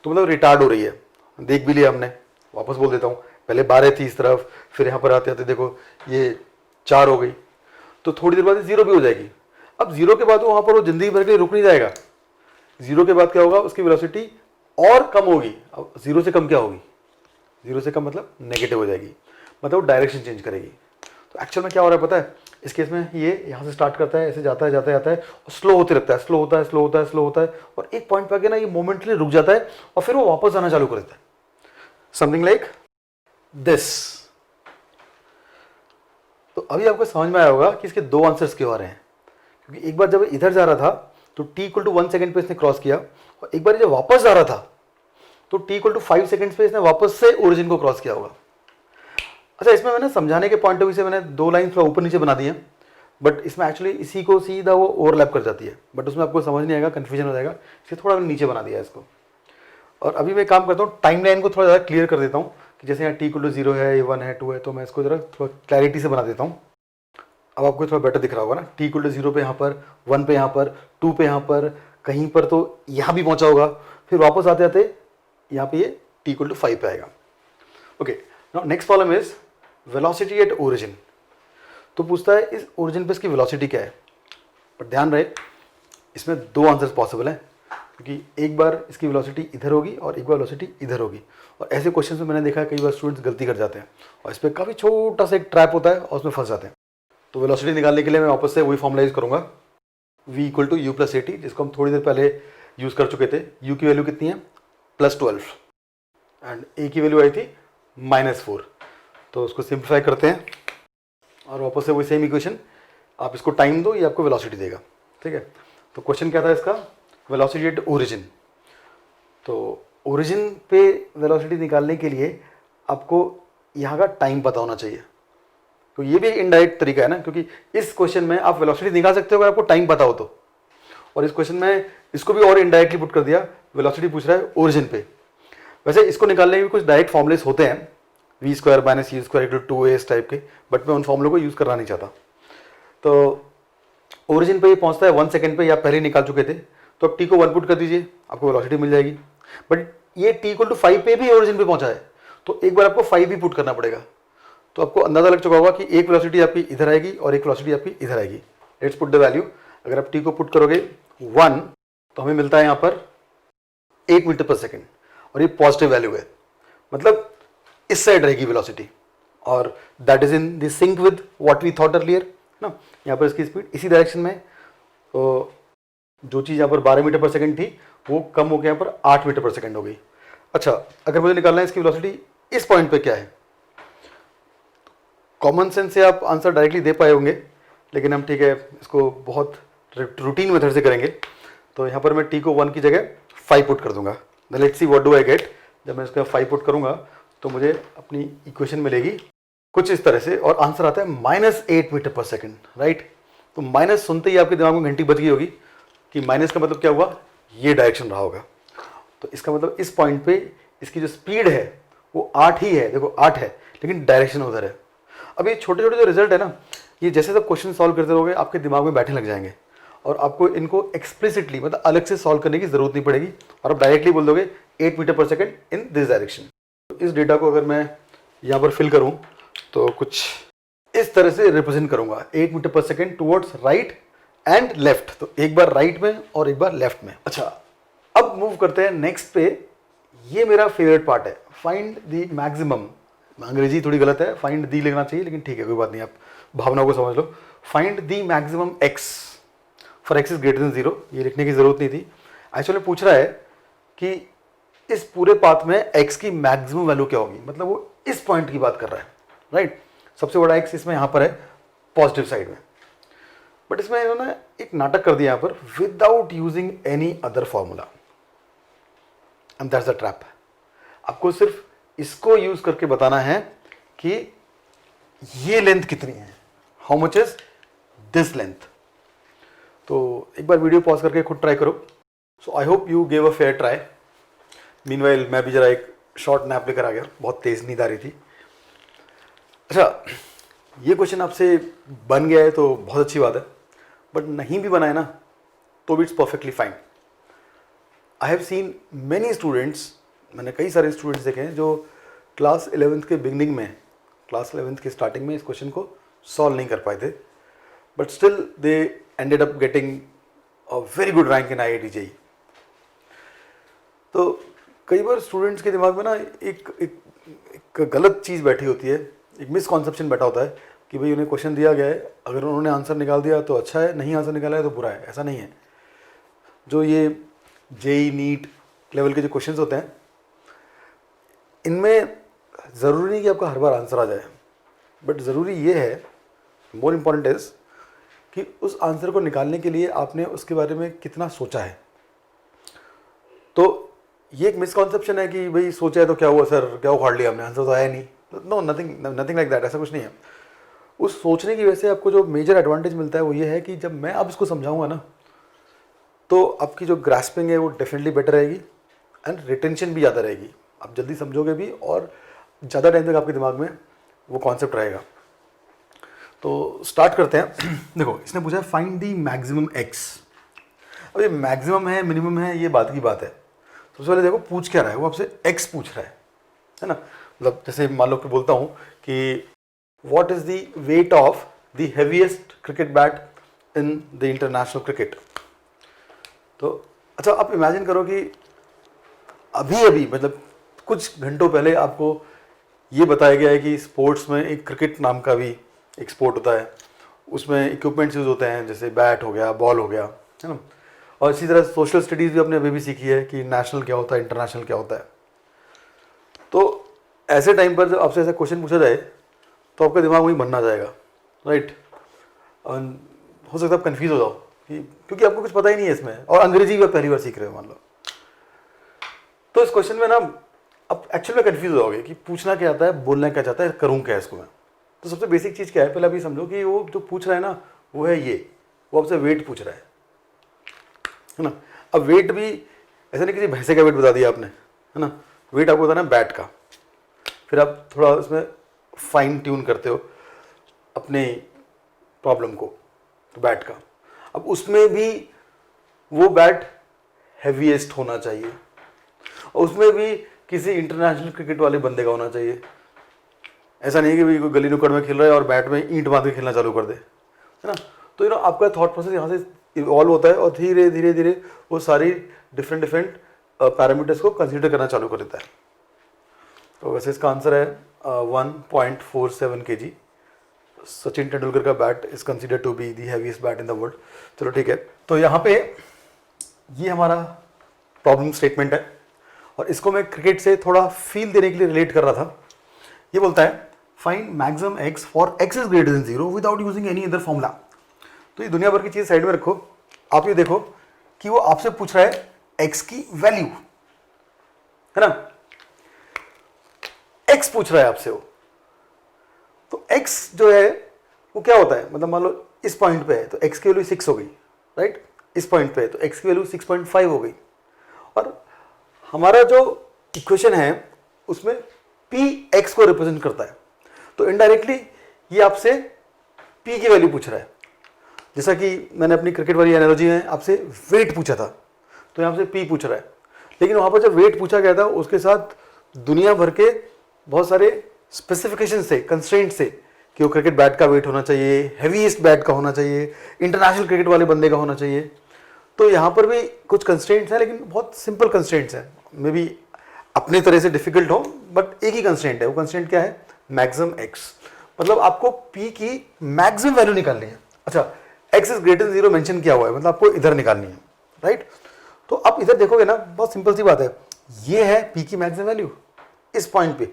तो मतलब रिटार्ड हो रही है। देख भी लिया हमने, वापस बोल देता हूँ, पहले 12 थी इस तरफ, फिर यहाँ पर आते आते देखो ये 4 हो गई, तो थोड़ी देर बाद 0 भी हो जाएगी। अब 0 के बाद वहाँ पर वो जिंदगी भर के लिए रुक नहीं जाएगा। 0 के बाद क्या होगा, उसकी वेलोसिटी और कम होगी। अब 0 से कम क्या होगी, 0 से कम मतलब नेगेटिव हो जाएगी, मतलब डायरेक्शन चेंज करेगी। तो एक्चुअल में क्या हो रहा है पता है, इस केस में ये यहाँ से स्टार्ट करता है, ऐसे जाता है जाता है जाता है और स्लो होते रहता है, स्लो होता है स्लो होता है स्लो होता है, और एक पॉइंट पे आके ना ये मोमेंटली रुक जाता है और फिर वो वापस आना चालू कर देता है, समथिंग लाइक दिस। तो अभी आपको समझ में आया होगा कि इसके 2 आंसर्स क्यों आ रहे हैं, क्योंकि एक बार जब इधर जा रहा था तो t = 1 सेकेंड पे इसने क्रॉस किया, और एक बार जब वापस जा रहा था तो t = 5 सेकेंड पे इसने वापस से ओरिजिन को क्रॉस किया होगा। अच्छा, इसमें मैंने समझाने के पॉइंट ऑफ व्यू से मैंने 2 लाइन थोड़ा ऊपर नीचे बना दी हैं, बट इसमें एक्चुअली इसी को सीधा वो ओवरलैप कर जाती है, बट उसमें आपको समझ नहीं आएगा, कन्फ्यूजन हो जाएगा, इसलिए थोड़ा मैंने नीचे बना दिया है इसको। और अभी मैं काम करता हूँ, टाइम लाइन को थोड़ा ज़्यादा क्लियर कर देता हूँ कि जैसे यहाँ t = 0 है, 1 है, 2 है, तो मैं इसको ज़रा थोड़ा क्लैरिटी से बना देता हूँ। अब आपको थोड़ा बेटर दिख रहा होगा ना, t = 0 पे यहाँ पर, 1 पे यहाँ पर, 2 पे यहाँ पर, कहीं पर तो यहाँ भी पहुँचा होगा, फिर वापस आते आते यहाँ पे ये t = 5 पे आएगा। Okay, now next problem is velocity at origin. तो पूछता है इस ओरिजिन पे इसकी वेलोसिटी क्या है, पर ध्यान रहे इसमें 2 आंसर्स पॉसिबल हैं, क्योंकि एक बार इसकी वेलोसिटी इधर होगी और एक बार वेलोसिटी इधर होगी, और ऐसे क्वेश्चन में मैंने देखा है कई बार स्टूडेंट्स गलती कर जाते हैं और इस पर काफ़ी छोटा सा एक ट्रैप होता है और उसमें फंस जाते हैं। तो वेलोसिटी निकालने के लिए मैं वापस से वही फॉर्मुला यूज करूंगा, v = u + at, जिसको हम थोड़ी देर पहले यूज कर चुके थे। u की वैल्यू कितनी है, +12, एंड a की वैल्यू आई थी -4। तो उसको सिंप्लीफाई करते हैं और वापस से वही सेम इक्वेशन, आप इसको टाइम दो, ये आपको वेलोसिटी देगा, ठीक है। तो क्वेश्चन क्या था इसका, वेलोसिटी एट ओरिजिन। तो ओरिजिन पे वेलोसिटी निकालने के लिए आपको यहाँ का टाइम पता होना चाहिए। तो ये भी एक इनडायरेक्ट तरीका है ना, क्योंकि इस क्वेश्चन में आप वेलोसिटी निकाल सकते हो अगर आपको टाइम पता हो तो, और इस क्वेश्चन में इसको भी और इनडायरेक्टली पुट कर दिया, वेलोसिटी पूछ रहा है ओरिजिन पे। वैसे इसको निकालने के कुछ डायरेक्ट फॉर्मुलेस होते हैं, v² - u² = 2a इस टाइप के, बट मैं उन फॉर्मुलों को यूज करना नहीं चाहता। तो ओरिजिन पे ये पहुंचता है 1 सेकेंड पे, या पहले निकाल चुके थे, तो अब t को 1 पुट कर दीजिए, आपको वेलोसिटी मिल जाएगी। बट ये t = 5 पे भी ओरिजिन पे पहुंचा है, तो एक बार आपको 5 भी पुट करना पड़ेगा। तो आपको अंदाजा लग चुका होगा कि एक वेलोसिटी आपकी इधर आएगी और एक वेलोसिटी आपकी इधर आएगी। Let's put the value. अगर आप t को पुट करोगे 1, तो हमें मिलता है यहाँ पर 8 मीटर/सेकेंड, और ये पॉजिटिव वैल्यू है, मतलब इस साइड रहेगी वेलोसिटी, और that is in the sync with what we thought earlier ना। यहाँ पर इसकी स्पीड इसी डायरेक्शन में, तो जो चीज़ यहाँ पर 12 मीटर/सेकेंड थी वो कम हो गया यहाँ पर 8 मीटर/सेकेंड हो गई। अच्छा, अगर मुझे निकालना है इसकी वेलोसिटी इस पॉइंट पे क्या है, कॉमन सेंस से आप आंसर डायरेक्टली दे पाए होंगे, लेकिन हम ठीक है इसको बहुत रूटीन मेथड से करेंगे। तो यहाँ पर मैं t को 1 की जगह 5 पुट कर दूंगा। Let's see what do I get. जब मैं इसका 5 पुट करूंगा तो मुझे अपनी इक्वेशन मिलेगी कुछ इस तरह से, और आंसर आता है -8 मीटर/सेकेंड, राइट। तो माइनस सुनते ही आपके दिमाग में घंटी बज गई होगी कि माइनस का मतलब क्या हुआ, ये डायरेक्शन रहा होगा। तो इसका मतलब इस पॉइंट पे इसकी जो स्पीड है वो 8 ही है, देखो 8 है, लेकिन डायरेक्शन उधर है। अब ये छोटे छोटे जो रिजल्ट है ना, ये जैसे सब क्वेश्चन सॉल्व करते रहोगे आपके दिमाग में बैठने लग जाएंगे, और आपको इनको एक्सप्लिसिटली मतलब अलग से सॉल्व करने की जरूरत नहीं पड़ेगी, और आप डायरेक्टली बोल दोगे 8 मीटर/सेकेंड इन दिस डायरेक्शन। तो इस डेटा को अगर मैं यहाँ पर फिल करूँ तो कुछ इस तरह से रिप्रेजेंट करूँगा, 8 मीटर/सेकेंड टुवर्ड्स राइट एंड लेफ्ट। तो एक बार राइट में और एक बार लेफ्ट में। अच्छा, अब मूव करते हैं नेक्स्ट पे। ये मेरा फेवरेट पार्ट है, फाइंड द मैक्सिमम। अंग्रेजी थोड़ी गलत है, फाइंड दी लिखना चाहिए, लेकिन ठीक है कोई बात नहीं, आप भावनाओं को समझ लो। Find the maximum x for x > 0। ये लिखने की जरूरत नहीं थी। एक्चुअली पूछ रहा है कि इस पूरे पाथ में x की मैक्सिमम वैल्यू क्या होगी, मतलब वो इस पॉइंट की बात कर रहा है, राइट। सबसे बड़ा x इसमें यहाँ पर है पॉजिटिव साइड में, बट इसमें इन्होंने एक नाटक कर दिया यहाँ पर, without using any other formula, and that's the trap. आपको सिर्फ इसको यूज करके बताना है कि ये लेंथ कितनी है, how much is this length. तो एक बार वीडियो पॉज करके खुद ट्राई करो। So I hope you gave a fair try. Meanwhile मैं भी जरा एक शॉर्ट नैप लेकर आ गया, बहुत तेज नींद आ रही थी। अच्छा, ये क्वेश्चन आपसे बन गया है तो बहुत अच्छी बात है, बट नहीं भी बनाए ना तो भी it's perfectly fine. I have seen many students, मैंने कई सारे स्टूडेंट्स देखे हैं जो क्लास 11th के बिगनिंग में, क्लास 11th के स्टार्टिंग में इस क्वेश्चन को सॉल्व नहीं कर पाए थे, but still they ended up getting a very good rank in IIT JEE। तो कई बार स्टूडेंट्स के दिमाग में ना एक गलत चीज़ बैठी होती है, एक मिसकॉन्सेप्शन बैठा होता है कि भाई उन्हें क्वेश्चन दिया गया है, अगर उन्होंने आंसर निकाल दिया तो अच्छा है, नहीं आंसर निकाला है तो बुरा है। ऐसा नहीं है। जो ये JEE नीट लेवल के जो क्वेश्चंस होते हैं, इनमें ज़रूरी नहीं कि आपका हर बार आंसर आ जाए, बट ज़रूरी ये है, मोर इम्पॉर्टेंट इज़ कि उस आंसर को निकालने के लिए आपने उसके बारे में कितना सोचा है। तो ये एक मिसकॉन्सेप्शन है कि भाई सोचा है तो क्या हुआ सर, क्या उखाड़ लिया हमने, आंसर तो आया नहीं। नो, नथिंग लाइक दैट, ऐसा कुछ नहीं है। उस सोचने की वजह से आपको जो मेजर एडवांटेज मिलता है वो ये है कि जब मैं अब इसको समझाऊंगा ना, तो आपकी जो ग्रास्पिंग है वो डेफिनेटली बेटर रहेगी एंड रिटेंशन भी ज़्यादा रहेगी। आप जल्दी समझोगे भी और ज़्यादा टाइम तक आपके दिमाग में वो कॉन्सेप्ट रहेगा। तो स्टार्ट करते हैं। देखो, इसने पूछा है फाइंड दी मैक्सिमम एक्स। अब ये मैक्सिमम है मिनिमम है ये बात की बात है। सबसे पहले देखो पूछ क्या रहा है, वो आपसे एक्स पूछ रहा है ना। मतलब जैसे मान लो कि बोलता हूँ कि what is the weight of the heaviest cricket bat in the international cricket. तो अच्छा, आप इमेजिन करो कि अभी अभी मतलब कुछ घंटों पहले आपको ये बताया गया है कि स्पोर्ट्स में एक क्रिकेट नाम का भी एक स्पोर्ट होता है, उसमें इक्विपमेंट्स यूज़ होते हैं, जैसे बैट हो गया, बॉल हो गया, है ना। और इसी तरह सोशल स्टडीज़ भी आपने अभी भी सीखी है कि नेशनल क्या होता है, इंटरनेशनल क्या होता है। तो ऐसे टाइम पर जब आपसे ऐसा क्वेश्चन पूछा जाए तो आपका दिमाग वहीं बनना जाएगा, राइट। हो सकता है आप कन्फ्यूज़ हो जाओ कि क्योंकि आपको कुछ पता ही नहीं है इसमें, और अंग्रेजी भी आप पहली बार सीख रहे हो मान लो। तो इस क्वेश्चन में ना आप एक्चुअली में कन्फ्यूज़ हो जाओगे कि पूछना क्या आता है, बोलना क्या चाहता है, करूँ क्या इसको मैं। तो सबसे बेसिक चीज़ क्या है, पहले आप ये समझो कि वो जो पूछ रहा है ना वो है ये, वो आपसे वेट पूछ रहा है ना। अब वेट भी ऐसा नहीं किसी भैंसे का वेट बता दिया आपने, है ना। वेट आपको बताना है बैट का, फिर आप थोड़ा उसमें फाइन ट्यून करते हो अपने प्रॉब्लम को, तो बैट का। अब उसमें भी वो बैट हैवीएस्ट होना चाहिए, और उसमें भी किसी इंटरनेशनल क्रिकेट वाले बंदे का होना चाहिए। ऐसा नहीं है कि भाई कोई गली नुक्कड़ में खेल रहा है और बैट में ईंट बांध के खेलना चालू कर दे, है ना। तो आपका थॉट प्रोसेस यहाँ से इवॉल्व होता है और धीरे धीरे धीरे वो सारी डिफरेंट पैरामीटर्स को कंसीडर करना चालू कर देता है। तो वैसे इसका आंसर है 1.47 kg। सचिन तेंदुलकर का bat is considered to be the heaviest bat in the world. चलो ठीक है, तो यहाँ पे ये हमारा प्रॉब्लम स्टेटमेंट है, और इसको मैं क्रिकेट से थोड़ा फील देने के लिए रिलेट कर रहा था। ये बोलता है find maximum x for x is greater than 0 without using any other formula. तो ये दुनिया भर की चीज़ साइड में रखो, आप ये देखो कि वो आपसे पूछ रहा है एक्स की वैल्यू, है ना। एक्स पूछ रहा है आपसे वो, तो एक्स जो है वो क्या होता है, मतलब मान लो इस पॉइंट पे है तो एक्स की वैल्यू 6 हो गई, राइट। इस पॉइंट पे है तो एक्स की वैल्यू 6.5 हो गई, और हमारा जो इक्वेशन है उसमें पी एक्स को रिप्रेजेंट करता है। तो इनडायरेक्टली ये आपसे पी की वैल्यू पूछ रहा है। जैसा कि मैंने अपनी क्रिकेट वाली एनालॉजी में आपसे वेट पूछा था, तो यहाँ से पी पूछ रहा है। लेकिन वहाँ पर जब वेट पूछा गया था उसके साथ दुनिया भर के बहुत सारे स्पेसिफिकेशन से, कंस्ट्रेंट से, कि वो क्रिकेट बैट का वेट होना चाहिए, हैवीएस्ट बैट का होना चाहिए, इंटरनेशनल क्रिकेट वाले बंदे का होना चाहिए। तो यहाँ पर भी कुछ कंस्ट्रेंट्स हैं, लेकिन बहुत सिंपल कंस्ट्रेंट्स हैं, मे बी अपनी तरह से डिफिकल्ट हो, बट एक ही कंस्ट्रेंट है। वो कंस्ट्रेंट क्या है, मैक्सिमम एक्स। मतलब आपको पी की मैक्सिमम वैल्यू निकालनी है। अच्छा, x is greater than 0 mention किया हुआ है, मतलब आपको इधर निकालनी है, राइट। तो आप इधर देखोगे ना, बहुत सिंपल सी बात है, ये है पी की मैक्सिमम वैल्यू इस पॉइंट पे।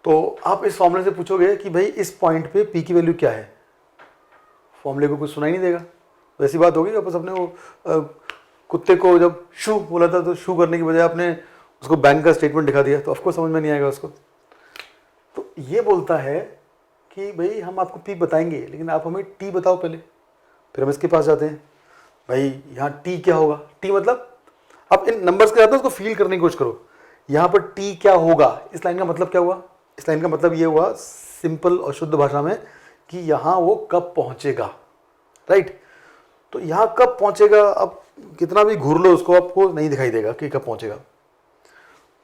तो आप इस फॉर्मूले से पूछोगे कि भाई इस पॉइंट पे पी की वैल्यू क्या है, फॉर्मूले को कुछ सुनाई नहीं देगा। वैसी बात होगी वापस अपने वो कुत्ते को जब शू बोला था तो शू करने की बजाय आपने उसको बैंक का स्टेटमेंट दिखा दिया, तो ऑफकोर्स समझ में नहीं आएगा उसको। तो ये बोलता है कि भाई हम आपको पी बताएंगे, लेकिन आप हमें टी बताओ पहले, फिर हम इसके पास जाते हैं। भाई यहाँ टी क्या होगा, टी मतलब आप इन नंबर्स के साथ उसको फील करने की कोशिश करो। यहाँ पर टी क्या होगा, इस लाइन का मतलब क्या हुआ, इस लाइन का मतलब ये हुआ सिंपल और शुद्ध भाषा में कि यहाँ वो कब पहुँचेगा, राइट। तो यहाँ कब पहुँचेगा, अब कितना भी घूर लो उसको, आपको नहीं दिखाई देगा कि कब पहुँचेगा।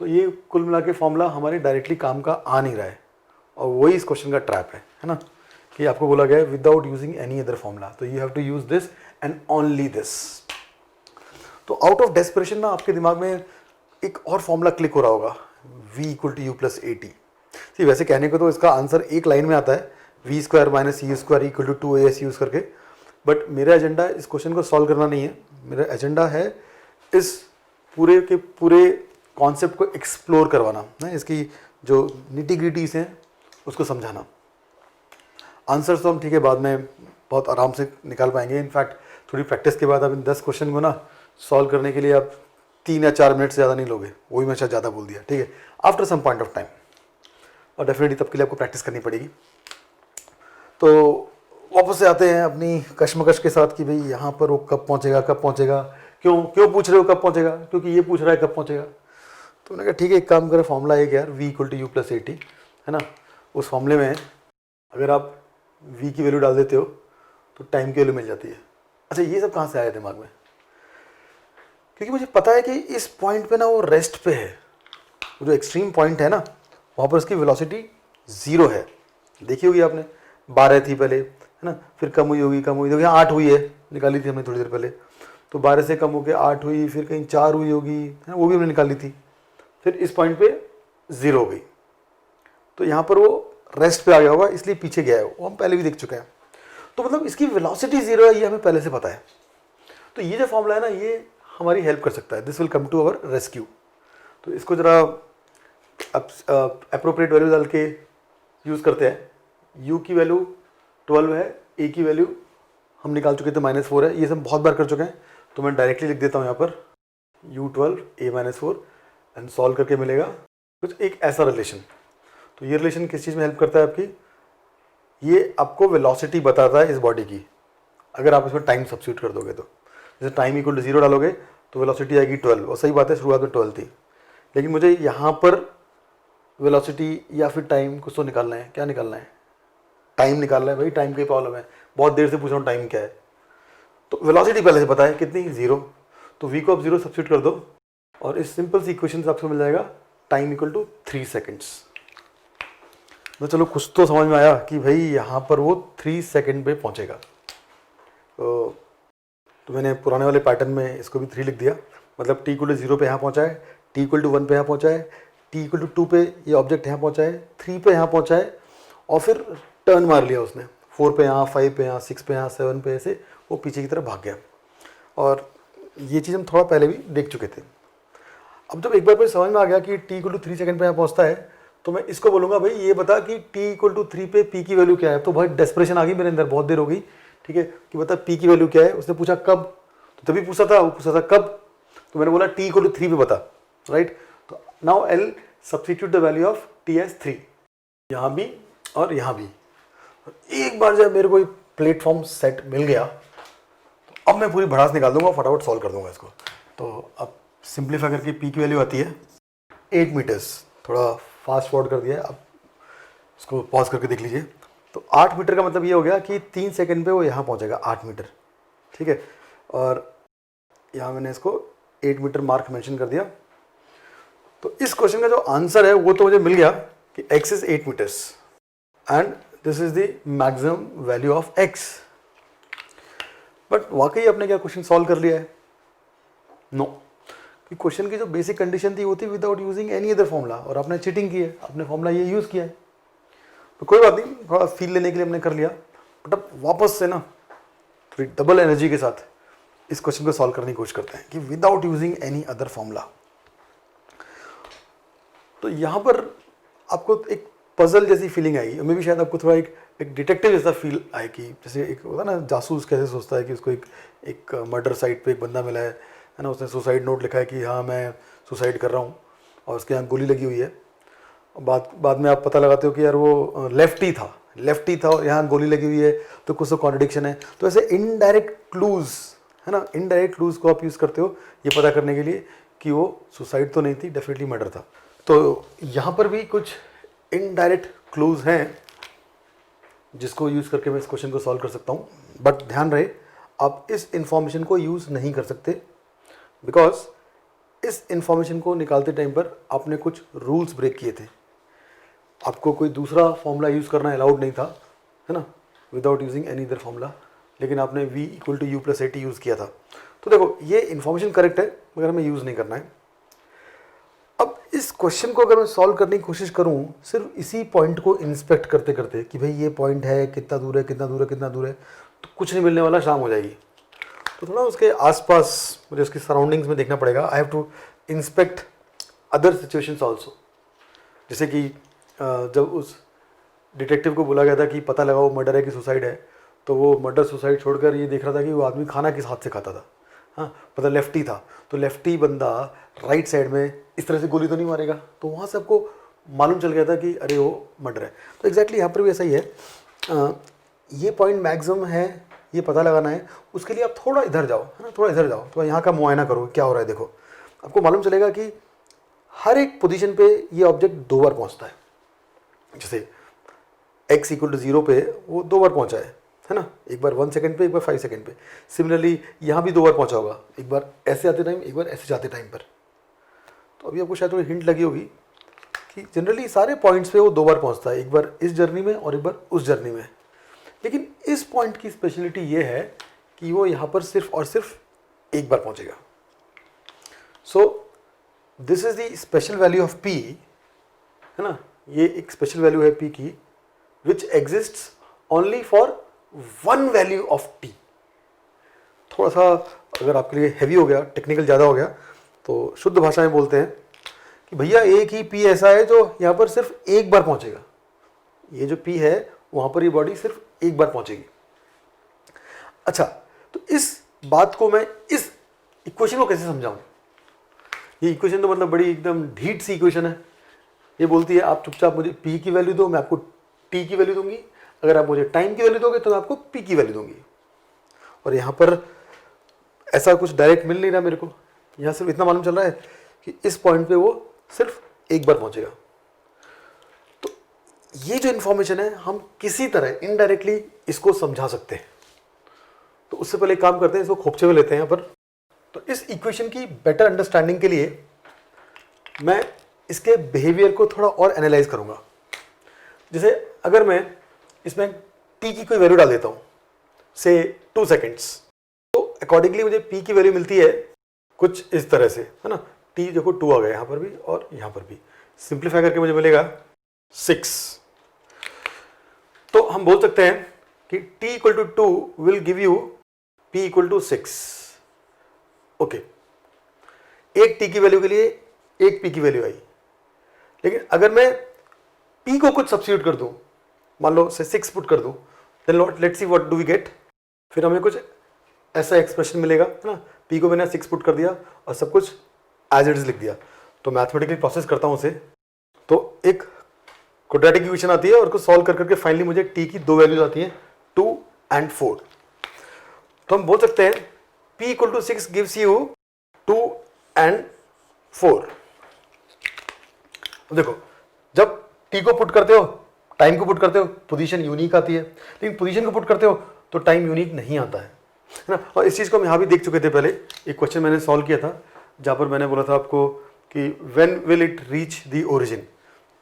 तो ये कुल मिला के फॉर्मूला हमारे डायरेक्टली काम का आ नहीं रहा है, और वही इस क्वेश्चन का ट्रैप है ना, कि आपको बोला गया है without using any other formula, तो you have to use this and only this. तो आउट ऑफ डेस्परेशन ना आपके दिमाग में एक और फॉर्मूला क्लिक हो रहा होगा, v equal to u plus a t. See वैसे कहने को तो इसका आंसर एक लाइन में आता है, v square minus c square equal to 2as use करके, बट मेरा एजेंडा इस क्वेश्चन को सॉल्व करना नहीं है। मेरा एजेंडा है इस पूरे के पूरे कॉन्सेप्ट को एक्सप्लोर करवाना है, इसकी जो निटी ग्रिटीज हैं उसको समझाना। आंसर्स तो हम ठीक है बाद में बहुत आराम से निकाल पाएंगे, इनफैक्ट थोड़ी प्रैक्टिस के बाद आप इन 10 क्वेश्चन को ना सॉल्व करने के लिए आप 3 या 4 मिनट से ज़्यादा नहीं लोगे, वही मैं शायद ज़्यादा बोल दिया, ठीक है, after some point of time, और डेफिनेटली तब के लिए आपको प्रैक्टिस करनी पड़ेगी। तो वापस से आते हैं अपनी कश्मकश के साथ कि भाई यहाँ पर वो कब पहुँचेगा, कब पहुँचेगा, क्यों पूछ रहे हो कब पहुँचेगा, क्योंकि ये पूछ रहा है कब पहुँचेगा। तो मैंने कहा ठीक है, एक काम करें, फॉर्मूला एक यार v equal to u plus a t, है ना, उस फॉर्मूले में अगर आप v की वैल्यू डाल देते हो तो टाइम की वैल्यू मिल जाती है। अच्छा, ये सब कहाँ से आया दिमाग में, क्योंकि मुझे पता है कि इस पॉइंट पे ना वो रेस्ट पे है, वो जो एक्सट्रीम पॉइंट है ना वहाँ पर उसकी वेलोसिटी 0 है। देखी होगी आपने, 12 थी पहले, है ना, फिर कम हुई होगी, यहाँ 8 हुई है, निकाली थी हमने थोड़ी देर पहले, तो 12 से कम होकर 8 हुई, फिर कहीं 4 हुई होगी, है ना, वो भी हमने निकाली थी, फिर इस पॉइंट पे 0 हो गई, तो यहाँ पर वो रेस्ट पे आ गया होगा, इसलिए पीछे गया है, वो हम पहले भी देख चुके हैं। तो मतलब इसकी वेलोसिटी 0 है, ये हमें पहले से पता है। तो ये जो फॉर्मूला है ना, ये हमारी हेल्प कर सकता है, this will come to our rescue. तो इसको जरा अप्रोप्रिएट वैल्यू डाल के यूज़ करते हैं। u की वैल्यू 12 है, a की वैल्यू हम निकाल चुके थे -4 है, ये सब बहुत बार कर चुके हैं, तो मैं डायरेक्टली लिख देता हूँ यहाँ पर u12 a -4 एंड सॉल्व करके मिलेगा कुछ एक ऐसा रिलेशन। तो ये रिलेशन किस चीज़ में हेल्प करता है आपकी, ये आपको वेलोसिटी बताता है इस बॉडी की, अगर आप इसमें टाइम सब्स्टिट्यूट कर दोगे तो। जैसे टाइम इक्वल टू 0 डालोगे तो वेलोसिटी आएगी 12, और सही बात है शुरुआत में 12 थी, लेकिन मुझे यहाँ पर वेलोसिटी या फिर टाइम कुछ तो निकालना है। क्या निकालना है, टाइम निकालना है भाई, टाइम की प्रॉब्लम है, बहुत देर से पूछ रहा हूँ टाइम क्या है। तो वेलोसिटी पहले से पता है कितनी, 0, तो v को आप 0 सब्स्टिट्यूट कर दो और इस सिंपल सी इक्वेशन से आपको मिल जाएगा टाइम इक्वल टू 3 सेकेंड्स। तो चलो कुछ तो समझ में आया कि भाई यहाँ पर वो 3 सेकेंड पे पहुँचेगा। तो मैंने पुराने वाले पैटर्न में इसको भी 3 लिख दिया, मतलब t इक्वल टू 0 पे यहाँ पहुँचा है, t इक्वल टू 1 पे यहाँ पहुँचा है, t इक्वल टू 2 पे ये ऑब्जेक्ट यहाँ पहुँचा है, 3 पे यहाँ पहुँचा है, और फिर टर्न मार लिया उसने, 4 पे यहाँ, 5 पे यहाँ, 6 पे यहाँ, 7 पे, ऐसे वो पीछे की तरफ भाग गया। और ये चीज़ हम थोड़ा पहले भी देख चुके थे। अब जब एक बार फिर समझ में आ गया कि t इक्वल टू 3 सेकेंड पे यहाँ पहुँचता है, तो मैं इसको बोलूँगा भाई ये बता कि t इक्वल टू 3 पे p की वैल्यू क्या है। तो भाई डेस्परेशन आ गई मेरे अंदर, बहुत देर हो गई, ठीक है, कि बता p की वैल्यू क्या है। उसने पूछा कब, तो तभी पूछा था, वो पूछा था कब, तो मैंने बोला t इक्वल टू 3 पे बता, राइट। तो now I substitute the value of t as 3, यहाँ भी और यहाँ भी। एक बार जब मेरे को प्लेटफॉर्म सेट मिल गया, तो अब मैं पूरी भड़ास निकाल दूंगा, फटाफट सॉल्व कर दूंगा इसको। तो अब सिंप्लीफाई करके p की वैल्यू आती है 8 मीटर्स, थोड़ा फास्ट फॉरवर्ड कर दिया है, अब इसको पॉज करके देख लीजिए। तो 8 मीटर का मतलब ये हो गया कि 3 सेकंड पे वो यहाँ पहुँचेगा 8 मीटर, ठीक है। और यहाँ मैंने इसको 8 मीटर मार्क मेंशन कर दिया। तो इस क्वेश्चन का जो आंसर है वो तो मुझे मिल गया कि x is 8 metres and this is the maximum value of x। But वाकई आपने क्या क्वेश्चन सॉल्व कर लिया है? नो, कि क्वेश्चन की जो बेसिक कंडीशन थी वो थी without using any other formula, और आपने चीटिंग की है, आपने फॉर्मूला ये यूज़ किया है। तो कोई बात नहीं, थोड़ा फील लेने के लिए हमने कर लिया, बट अब वापस से ना थोड़ी डबल एनर्जी के साथ इस क्वेश्चन को सॉल्व करने की कोशिश करते हैं कि without using any other formula. तो यहाँ पर आपको एक पजल जैसी फीलिंग आएगी, मे भी शायद आपको थोड़ा एक डिटेक्टिव जैसा फील आए, कि जैसे एक होता ना जासूस कैसे सोचता है कि उसको एक मर्डर साइट पे एक बंदा मिला है ना, उसने सुसाइड नोट लिखा है कि हाँ मैं सुसाइड कर रहा हूँ, और उसके यहाँ गोली लगी हुई है। बाद में आप पता लगाते हो कि यार वो लेफ्टी था और यहाँ गोली लगी हुई है, तो कुछ तो कॉन्ट्रडिक्शन है। तो ऐसे इनडायरेक्ट क्लूज है ना, इनडायरेक्ट क्लूज को आप यूज़ करते हो ये पता करने के लिए कि वो सुसाइड तो नहीं थी, डेफिनेटली मर्डर था। तो यहाँ पर भी कुछ इनडायरेक्ट क्लूज हैं जिसको यूज़ करके मैं इस क्वेश्चन को सॉल्व कर सकता हूँ। बट ध्यान रहे आप इस इंफॉर्मेशन को यूज़ नहीं कर सकते, बिकॉज इस इंफॉर्मेशन को निकालते टाइम पर आपने कुछ रूल्स ब्रेक किए थे। आपको कोई दूसरा फॉर्मूला यूज़ करना अलाउड नहीं था, है ना, without using any other formula, लेकिन आपने v equal to u plus a t use किया था। तो देखो ये इन्फॉर्मेशन करेक्ट है, मगर हमें यूज़ नहीं करना है। अब इस क्वेश्चन को अगर मैं सॉल्व करने की कोशिश करूं सिर्फ इसी पॉइंट को इंस्पेक्ट करते करते कि भाई ये पॉइंट है, कितना दूर है, कितना दूर है, कितना दूर है, तो कुछ नहीं मिलने वाला, शाम हो जाएगी। तो थोड़ा उसके आसपास मुझे उसकी सराउंडिंग्स में देखना पड़ेगा। I have to inspect other situations also. जैसे कि जब उस डिटेक्टिव को बोला गया था कि पता लगाओ मर्डर है कि सुसाइड है, तो वो मर्डर सुसाइड छोड़कर ये देख रहा था कि वो आदमी खाना किस हाथ से खाता था। हाँ, मतलब लेफ्टी था, तो लेफ्टी बंदा राइट साइड में इस तरह से गोली तो नहीं मारेगा, तो वहाँ से आपको मालूम चल गया था कि अरे वो मर्डर है। तो एग्जैक्टली यहाँ पर भी ऐसा ही है। ये पॉइंट मैक्सिमम है, ये पता लगाना है, उसके लिए आप थोड़ा इधर जाओ, है ना, थोड़ा इधर जाओ, तो यहाँ का मुआयना करो क्या हो रहा है। देखो आपको मालूम चलेगा कि हर एक पोजीशन पे ये ऑब्जेक्ट 2 बार पहुँचता है। जैसे x इक्वल टू 0 पे वो 2 बार पहुँचा है ना, एक बार 1 सेकंड पे, एक बार 5 सेकंड पे। सिमिलरली यहाँ भी 2 बार पहुँचा होगा, एक बार ऐसे आते टाइम, एक बार ऐसे जाते टाइम पर। तो अभी आपको शायद थोड़ी हिंट लगी होगी कि जनरली सारे पॉइंट्स पे वो 2 बार पहुँचता है, एक बार इस जर्नी में और एक बार उस जर्नी में। लेकिन इस पॉइंट की स्पेशलिटी ये है कि वो यहाँ पर सिर्फ और सिर्फ एक बार पहुँचेगा। So this is the special value of p, है ना, ये एक स्पेशल वैल्यू है p की, which exists only for one value of t। थोड़ा सा अगर आपके लिए हैवी हो गया, टेक्निकल ज़्यादा हो गया, तो शुद्ध भाषा में बोलते हैं कि भैया एक ही p ऐसा है जो यहाँ पर सिर्फ एक बार पहुँचेगा। ये जो p है वहाँ पर ये बॉडी सिर्फ एक बार पहुँचेगी। अच्छा, तो इस बात को मैं इस इक्वेशन को कैसे समझाऊँ? ये इक्वेशन तो मतलब बड़ी एकदम ढीठ सी इक्वेशन है। ये बोलती है आप चुपचाप मुझे p की वैल्यू दो, मैं आपको t की वैल्यू दूंगी। अगर आप मुझे टाइम की वैल्यू दोगे तो मैं आपको p की वैल्यू दूंगी। और यहाँ पर ऐसा कुछ डायरेक्ट मिल नहीं रहा मेरे को, यहाँ सिर्फ इतना मालूम चल रहा है कि इस पॉइंट पे वो सिर्फ एक बार पहुँचेगा। तो ये जो इन्फॉर्मेशन है हम किसी तरह इनडायरेक्टली इसको समझा सकते हैं। तो उससे पहले एक काम करते हैं, इसको खोपचे में लेते हैं यहाँ पर। तो इस इक्वेशन की बेटर अंडरस्टैंडिंग के लिए मैं इसके बिहेवियर को थोड़ा और एनालाइज करूंगा। जैसे अगर मैं इसमें t की कोई वैल्यू डाल देता हूं, से 2 सेकेंड्स, तो अकॉर्डिंगली मुझे p की वैल्यू मिलती है कुछ इस तरह से, है ना। t देखो 2 आ गया यहाँ पर भी और यहाँ पर भी, सिंप्लीफाई करके मुझे मिलेगा 6। तो हम बोल सकते हैं कि t equal to 2 will give you p equal to 6। Okay, एक t की वैल्यू के लिए एक p की वैल्यू आई। लेकिन अगर मैं p को कुछ सब्स्टिट्यूट कर दूं, मान लो से 6 पुट कर दूं, then let's see what do we get. फिर हमें कुछ ऐसा एक्सप्रेशन मिलेगा, है ना। p को मैंने 6 पुट कर दिया और सब कुछ एज इट इज लिख दिया। तो मैथमेटिकली प्रोसेस करता हूं उसे, तो एक क्वाड्रेटिक इक्वेशन आती है और उसको सॉल्व कर करके फाइनली मुझे t की 2 वैल्यूज आती हैं, 2 and 4। तो हम बोल सकते हैं p equal to 6 gives you 2 and 4। देखो जब t को पुट करते हो, टाइम को पुट करते हो, पोजीशन यूनिक आती है, लेकिन पोजीशन को पुट करते हो तो टाइम यूनिक नहीं आता है ना। और इस चीज़ को हम यहाँ भी देख चुके थे पहले। एक क्वेश्चन मैंने सॉल्व किया था जहाँ पर मैंने बोला था आपको कि when will it reach the origin,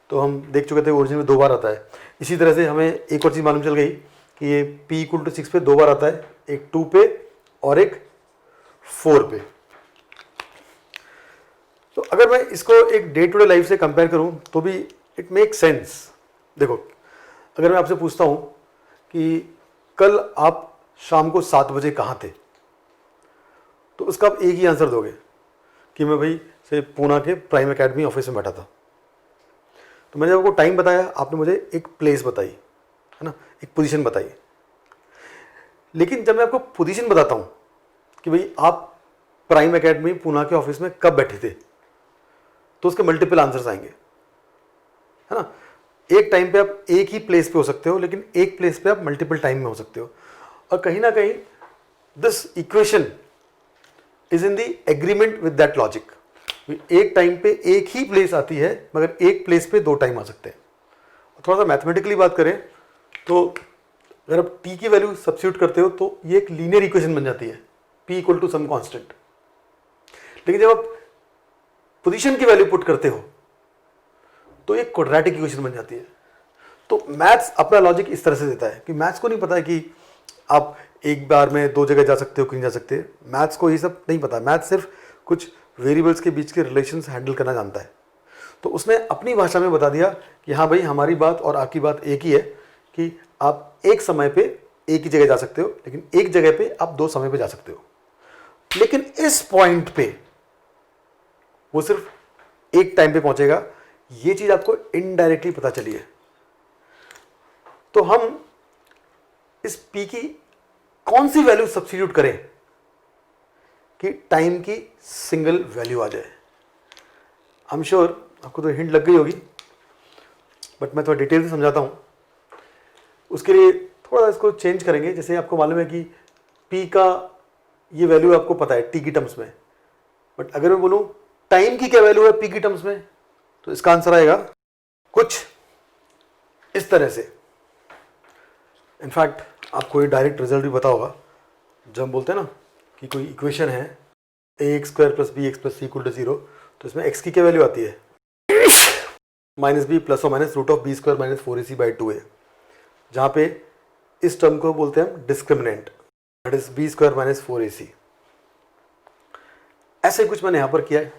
तो हम देख चुके थे ओरिजिन में 2 बार आता है। इसी तरह से हमें एक और चीज़ मालूम चल गई कि ये p इक्वल टू 6 पे 2 बार आता है, एक 2 पे और एक 4 पे। तो अगर मैं इसको एक डे टू डे लाइफ से कंपेयर करूं तो भी इट मेक सेंस। देखो अगर मैं आपसे पूछता हूं कि कल आप शाम को 7 बजे कहाँ थे, तो उसका आप एक ही आंसर दोगे कि मैं भाई से पूना के प्राइम एकेडमी ऑफिस में बैठा था। तो मैंने आपको टाइम बताया, आपने मुझे एक प्लेस बताई, है ना, एक पोजीशन बताई। लेकिन जब मैं आपको पोजीशन बताता हूँ कि भाई आप प्राइम एकेडमी पूना के ऑफिस में कब बैठे थे, तो उसके मल्टीपल आंसर्स आएंगे, है ना। एक टाइम पे आप एक ही प्लेस पे हो सकते हो, लेकिन एक प्लेस पे आप मल्टीपल टाइम में हो सकते हो। और कहीं ना कहीं this equation is in the agreement with that logic. एक टाइम पे एक ही प्लेस आती है, मगर एक प्लेस पे 2 टाइम आ सकते हैं। थोड़ा सा मैथमेटिकली बात करें तो अगर आप t की वैल्यू सब्स्टिट्यूट करते हो तो ये एक लीनियर इक्वेशन बन जाती है, p equal to some constant. लेकिन जब आप पोजीशन की वैल्यू पुट करते हो तो एक क्वाड्रेटिक इक्वेशन बन जाती है। तो मैथ्स अपना लॉजिक इस तरह से देता है कि मैथ्स को नहीं पता है कि आप एक बार में दो जगह जा सकते हो कि नहीं जा सकते। मैथ्स को ये सब नहीं पता, मैथ्स सिर्फ कुछ वेरिएबल्स के बीच के रिलेशंस हैंडल करना जानता है। तो उसने अपनी भाषा में बता दिया कि हाँ भाई, हमारी बात और आपकी बात एक ही है कि आप एक समय पे एक ही जगह जा सकते हो, लेकिन एक जगह पे आप दो समय पे जा सकते हो। लेकिन इस पॉइंट पे वो सिर्फ एक टाइम पे पहुंचेगा। ये चीज आपको इनडायरेक्टली पता चली है। तो हम इस p की कौन सी वैल्यू सब्स्टिट्यूट करें कि टाइम की सिंगल वैल्यू आ जाए। आई एम श्योर आपको तो हिंट लग गई होगी, बट मैं थोड़ा डिटेल से समझाता हूं। उसके लिए थोड़ा इसको चेंज करेंगे। जैसे आपको मालूम है कि p का ये वैल्यू आपको पता है t की टर्म्स में, बट अगर मैं बोलूं टाइम की क्या वैल्यू है p की टर्म्स में, तो इसका आंसर आएगा कुछ इस तरह से। इनफैक्ट आपको ये डायरेक्ट रिजल्ट भी पता होगा। जब हम बोलते हैं ना कि कोई इक्वेशन है ax square plus b x plus c equal to 0, तो इसमें x की क्या वैल्यू आती है, माइनस बी प्लस और minus root of b square minus 4ac by 2a, जहाँ पे इस टर्म को बोलते हैं हम discriminant, that is b square minus 4ac। ऐसे कुछ मैंने यहाँ पर किया है।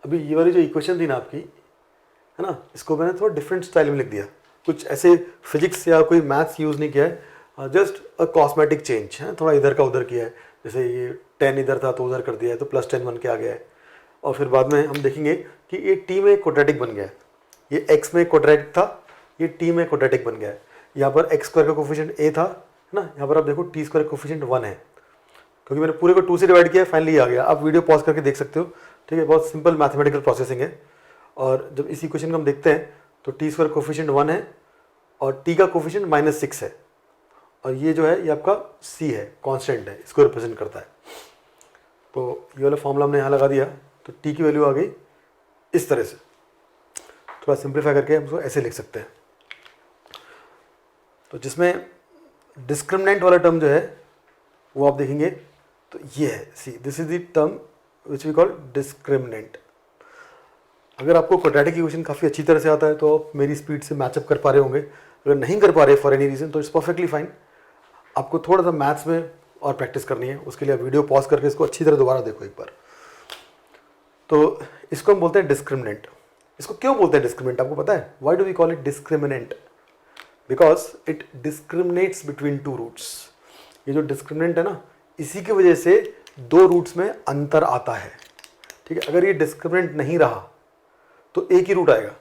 अभी ये वाली जो इक्वेशन थी ना आपकी, है ना, इसको मैंने थोड़ा डिफरेंट स्टाइल में लिख दिया। कुछ ऐसे फिजिक्स या कोई मैथ्स यूज़ नहीं किया है, जस्ट अ कॉस्मेटिक चेंज है, थोड़ा इधर का उधर किया है। जैसे ये 10 इधर था तो उधर कर दिया है, तो +10 बन के आ गया है। और फिर बाद में हम देखेंगे कि ये t में क्वाड्रेटिक बन गया है, ये x में क्वाड्रेटिक था, ये t में क्वाड्रेटिक बन गया है। यहाँ पर x स्क्वायर का कोफिशिएंट a था, है ना, यहाँ पर आप देखो t स्क्वायर का कोफिशिएंट 1 है, क्योंकि मैंने पूरे को 2 से डिवाइड किया, फाइनली आ गया। आप वीडियो पॉज करके देख सकते हो, ठीक है, बहुत सिंपल मैथमेटिकल प्रोसेसिंग है। और जब इस इक्वेशन को हम देखते हैं तो टी स्क्वायर कोफिशिएंट 1 है और t का कोफिशिएंट -6 है, और ये जो है ये आपका c है, कांस्टेंट है, इसको रिप्रेजेंट करता है। तो ये वाला फॉर्मूला हमने यहाँ लगा दिया, तो t की वैल्यू आ गई इस तरह से। थोड़ा सिंप्लीफाई करके हम इसको ऐसे लिख सकते हैं। तो जिसमें डिस्क्रिमिनेंट वाला टर्म जो है वो आप देखेंगे तो ये है, see this is the term which we call discriminant. अगर आपको क्वाड्रेटिक इक्वेशन काफ़ी अच्छी तरह से आता है तो आप मेरी स्पीड से मैचअप कर पा रहे होंगे। अगर नहीं कर पा रहे फॉर एनी रीज़न तो इट्स परफेक्टली फाइन। आपको थोड़ा सा मैथ्स में और प्रैक्टिस करनी है, उसके लिए आप वीडियो पॉज करके इसको अच्छी तरह दोबारा देखो एक बार। तो इसको हम बोलते हैं डिस्क्रिमिनेंट। इसको क्यों बोलते हैं डिस्क्रिमिनेंट आपको पता है? Why do we call it discriminant? Because it discriminates between two roots. ये जो डिस्क्रिमिनेंट है ना, इसी की वजह से दो रूट्स में अंतर आता है, ठीक है। अगर ये डिस्क्रिमिनेंट नहीं रहा तो एक ही रूट आएगा।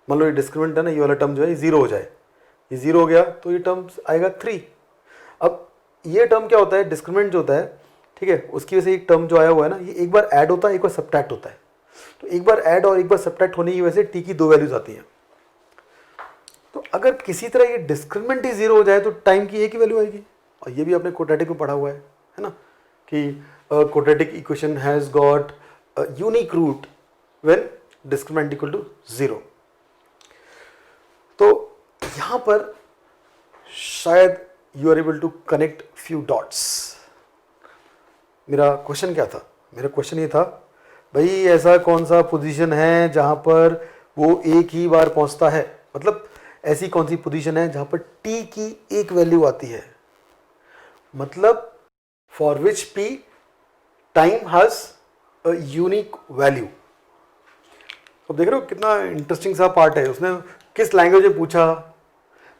मान लो ये डिस्क्रिमिनेंट है ना, ये वाला टर्म जो है ये 0 हो जाए, ये 0 हो गया तो ये टर्म आएगा 3। अब ये टर्म क्या होता है, डिस्क्रिमिनेंट जो होता है, ठीक है, उसकी वजह से एक टर्म जो आया हुआ है ना, ये एक बार ऐड होता है, एक बार सब्ट्रैक्ट होता है। तो एक बार ऐड और एक बार सब्ट्रैक्ट होने की वजह से टी की दो वैल्यूज आती हैं। तो अगर किसी तरह ये डिस्क्रिमिनेंट ही 0 हो जाए तो टाइम की एक ही वैल्यू आएगी। और ये भी आपने क्वाड्रेटिक में पढ़ा हुआ है ना, कि quadratic equation has got unique root when discriminant equal to 0। तो यहां पर शायद you are able to connect few dots. मेरा क्वेश्चन क्या था? मेरा क्वेश्चन ये था, भाई ऐसा कौन सा पोजीशन है जहां पर वो एक ही बार पहुंचता है, मतलब ऐसी कौन सी पोजीशन है जहां पर t की एक वैल्यू आती है, मतलब for which p time has a unique value. अब देख रहे हो कितना इंटरेस्टिंग सा पार्ट है। उसने किस लैंग्वेज में पूछा,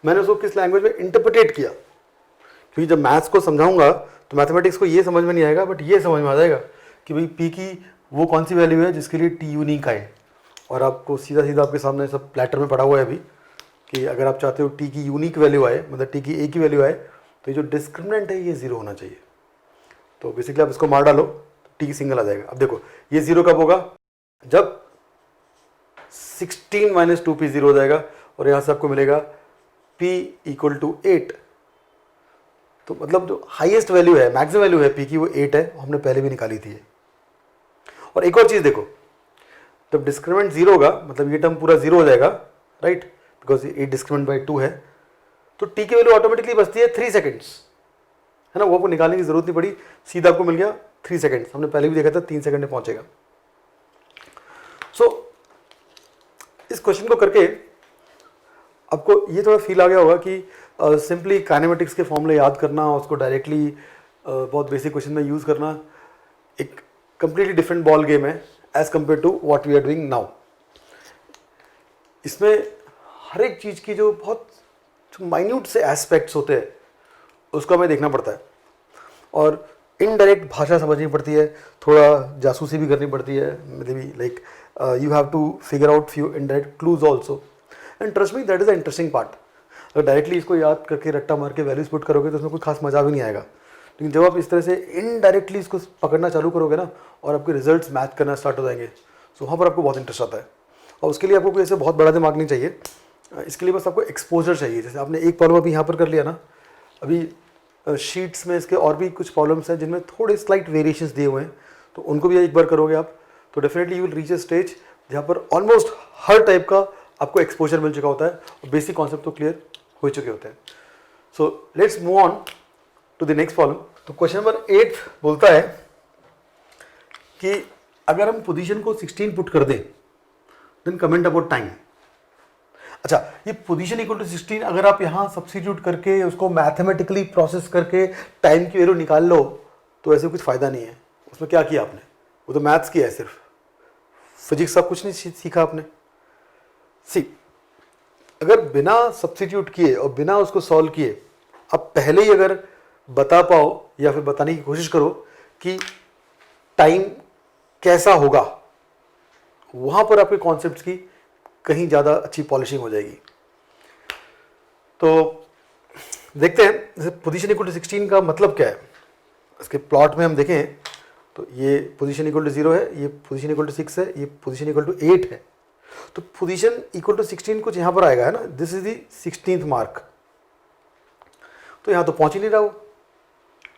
मैंने उसको किस लैंग्वेज में इंटरप्रिटेट किया। क्योंकि जब मैथ्स को समझाऊंगा तो मैथमेटिक्स को ये समझ में नहीं आएगा, बट ये समझ में आ जाएगा कि भाई p की वो कौन सी वैल्यू है जिसके लिए t यूनिक आए। और आपको सीधा सीधा आपके सामने सब प्लेटर में पड़ा हुआ है अभी कि अगर आप चाहते हो t की यूनिक वैल्यू आए, मतलब t की एक ही वैल्यू आए, तो ये जो डिस्क्रिमिनेंट है ये 0 होना चाहिए। तो बेसिकली आप इसको मार डालो तो t सिंगल आ जाएगा। अब देखो ये 0 कब होगा, जब 16 - 2p 0 हो जाएगा, और यहाँ से आपको मिलेगा p = 8। तो मतलब जो हाईएस्ट वैल्यू है, मैक्सिमम वैल्यू है p की, वो 8 है, हमने पहले भी निकाली थी। और एक और चीज़ देखो, जब डिस्क्रिमिनेंट 0 होगा मतलब ये टर्म पूरा 0 हो जाएगा, राइट, बिकॉज ये 8 डिस्क्रिमिनेंट बाई 2 है। तो टी की वैल्यू ऑटोमेटिकली बचती है 3 सेकेंड्स, है ना, वो आपको निकालने की जरूरत नहीं पड़ी, सीधा आपको मिल गया 3 सेकेंड्स। हमने पहले भी देखा था 3 सेकंड में पहुंचेगा। सो इस क्वेश्चन को करके आपको ये थोड़ा फील आ गया होगा कि सिंपली काइनेमेटिक्स के फॉर्मूले याद करना, उसको डायरेक्टली बहुत बेसिक क्वेश्चन में यूज़ करना एक कंप्लीटली डिफरेंट बॉल गेम है as compare to what we are doing now. इसमें हर एक चीज़ की जो बहुत माइन्यूट से एस्पेक्ट्स होते हैं उसको हमें देखना पड़ता है, और इनडायरेक्ट भाषा समझनी पड़ती है, थोड़ा जासूसी भी करनी पड़ती है, मतलब like you have to figure out few indirect clues also, and trust me that is the interesting part. अगर डायरेक्टली इसको याद करके रट्टा मार के वैल्यूज पुट करोगे तो उसमें कोई खास मजा भी नहीं आएगा, लेकिन जब आप इस तरह से इनडायरेक्टली इसको पकड़ना चालू करोगे ना और आपके रिजल्ट्स मैच करना स्टार्ट हो जाएंगे, तो वहाँ पर आपको बहुत इंटरेस्ट आता है। और उसके लिए आपको कोई ऐसे बहुत बड़ा दिमाग नहीं चाहिए, इसके लिए बस आपको एक्सपोजर चाहिए। जैसे आपने एक प्रॉब्लम अभी यहाँ पर कर लिया ना, अभी शीट्स में इसके और भी कुछ प्रॉब्लम्स हैं जिनमें थोड़े स्लाइट वेरिएशंस दिए हुए हैं, तो उनको भी एक बार करोगे आप तो definitely you will reach a stage जहाँ पर ऑलमोस्ट हर टाइप का आपको एक्सपोजर मिल चुका होता है और बेसिक कॉन्सेप्ट तो क्लियर हो चुके होते हैं। So let's move on to the next problem. तो क्वेश्चन नंबर 8 बोलता है कि अगर हम पोजीशन को 16 पुट कर दें देन कमेंट अबाउट टाइम। अच्छा, ये पोजीशन इक्वल टू 16 अगर आप यहाँ सब्स्टिट्यूट करके उसको मैथमेटिकली प्रोसेस करके टाइम की वैल्यू निकाल लो तो ऐसे कुछ फ़ायदा नहीं है। उसमें क्या किया आपने, वो तो मैथ्स किया है, सिर्फ फिजिक्स का कुछ नहीं सीखा आपने। सी, अगर बिना सब्स्टिट्यूट किए और बिना उसको सॉल्व किए आप पहले ही अगर बता पाओ या फिर बताने की कोशिश करो कि टाइम कैसा होगा, वहां पर आपके कॉन्सेप्ट्स की कहीं ज़्यादा अच्छी पॉलिशिंग हो जाएगी। तो देखते हैं जैसे पोजीशन इक्वल टू 16 का मतलब क्या है। इसके प्लॉट में हम देखें तो ये पोजीशन इक्वल टू 0 है, ये पोजीशन इक्वल टू 6 है, ये पोजीशन इक्वल टू 8 है। तो पोजीशन इक्वल टू 16 कुछ यहाँ पर आएगा, है ना, this is the 16th mark. तो यहाँ तो पहुँच ही नहीं रहा वो,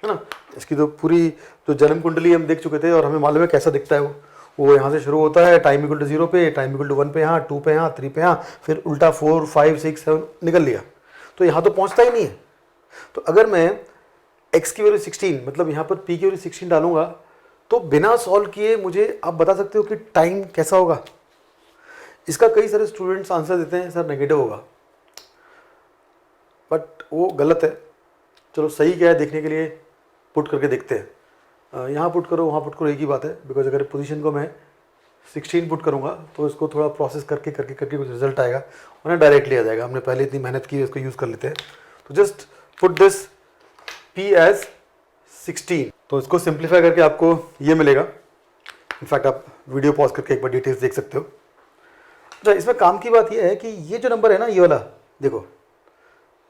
है ना। इसकी तो पूरी जो जन्म कुंडली हम देख चुके थे और हमें मालूम है कैसा दिखता है वो यहाँ से शुरू होता है टाइम इक्वल टू 0 पे, टाइम इक्वल टू 1 पे यहाँ, 2 पे यहाँ, 3 पे यहाँ, फिर उल्टा 4, 5, 6, 7 निकल लिया, तो यहाँ तो पहुँचता ही नहीं है। तो अगर मैं x की वैल्यू 16 मतलब यहाँ पर p की वैल्यू 16 डालूंगा तो बिना सॉल्व किए मुझे आप बता सकते हो कि टाइम कैसा होगा। इसका कई सारे स्टूडेंट्स आंसर देते हैं सर नेगेटिव होगा, बट वो गलत है। चलो सही क्या है देखने के लिए पुट करके देखते हैं। यहाँ पुट करो वहाँ पुट करो एक ही बात है, बिकॉज अगर पोजीशन को मैं 16 पुट करूँगा तो इसको थोड़ा प्रोसेस करके करके करके कुछ रिजल्ट आएगा और ना डायरेक्टली आ जाएगा। हमने पहले इतनी मेहनत की है, इसको यूज़ कर लेते हैं। तो just put this p as 16। तो इसको सिंप्लीफाई करके आपको ये मिलेगा। इनफैक्ट आप वीडियो पॉज करके एक बार डिटेल्स देख सकते हो। अच्छा, इसमें काम की बात ये है कि ये जो नंबर है ना, ये वाला देखो,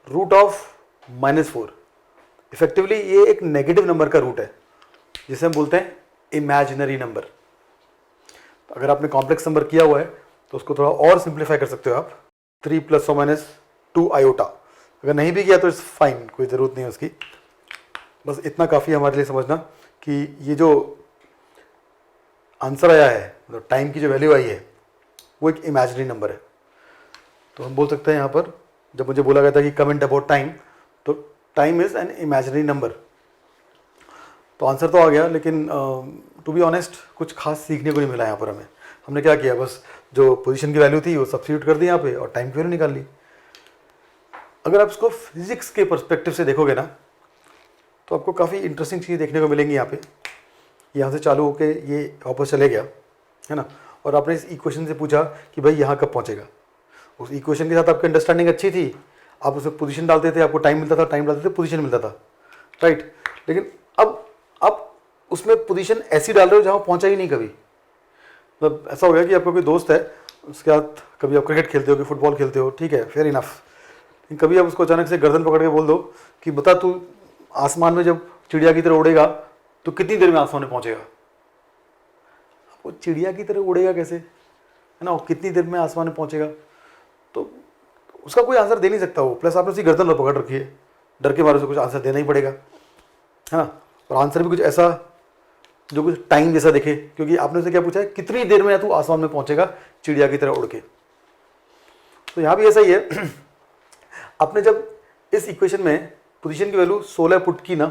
रूट ऑफ -4, इफेक्टिवली ये एक नेगेटिव नंबर का रूट है जिसे हम बोलते हैं इमेजिनरी नंबर। अगर आपने कॉम्प्लेक्स नंबर किया हुआ है तो उसको थोड़ा और सिंप्लीफाई कर सकते हो आप, 3 ± 2 आयोटा। अगर नहीं भी किया तो इट्स फाइन, कोई ज़रूरत नहीं है उसकी, बस इतना काफ़ी हमारे लिए समझना कि ये जो आंसर आया है, मतलब टाइम की जो वैल्यू आई है वो एक इमेजिनरी नंबर है। तो हम बोल सकते हैं यहाँ पर, जब मुझे बोला गया था कि कमेंट अबाउट टाइम, तो time is an imaginary number. तो आंसर तो आ गया, लेकिन टू बी ऑनेस्ट कुछ खास सीखने को नहीं मिला यहाँ पर हमें। हमने क्या किया, बस जो पोजीशन की वैल्यू थी वो सब्स्टिट्यूट कर दी यहाँ पे और टाइम की वैल्यू निकाल ली। अगर आप इसको फिजिक्स के पर्सपेक्टिव से देखोगे ना तो आपको काफ़ी इंटरेस्टिंग चीज़ देखने को मिलेंगी। यहाँ पे यहाँ से चालू होके ये वापस चले गया, है ना, और आपने इस इक्वेशन से पूछा कि भाई यहाँ कब पहुँचेगा। उस इक्वेशन के साथ आपकी अंडरस्टैंडिंग अच्छी थी, आप उसमें पोजीशन डालते थे, आपको टाइम मिलता था, टाइम डालते थे, पोजीशन मिलता था, राइट। लेकिन अब आप उसमें पोजीशन ऐसी डाल रहे हो जहाँ पहुँचा ही नहीं कभी। मतलब ऐसा हो गया कि आपका कोई दोस्त है, उसके साथ कभी आप क्रिकेट खेलते हो, कि फुटबॉल खेलते हो, ठीक है, फेयर इनफ, लेकिन कभी आप उसको अचानक से गर्दन पकड़ के बोल दो कि बता तू आसमान में जब चिड़िया की तरह उड़ेगा तो कितनी देर में आसमान में पहुँचेगा। वो चिड़िया की तरह उड़ेगा कैसे, है ना, वो कितनी देर में आसमान में पहुँचेगा, तो उसका कोई आंसर दे नहीं सकता वो। प्लस आपने उसकी गर्दन पकड़ रखी है, डर के मारे से कुछ आंसर देना ही पड़ेगा, है ना। और आंसर भी कुछ ऐसा जो कुछ टाइम जैसा दिखे, क्योंकि आपने उसे क्या पूछा है, कितनी देर में तू आसमान में पहुँचेगा चिड़िया की तरह उड़ के। तो यहाँ भी ऐसा ही है। आपने जब इस इक्वेशन में पोजीशन की वैल्यू 16 पुट की ना,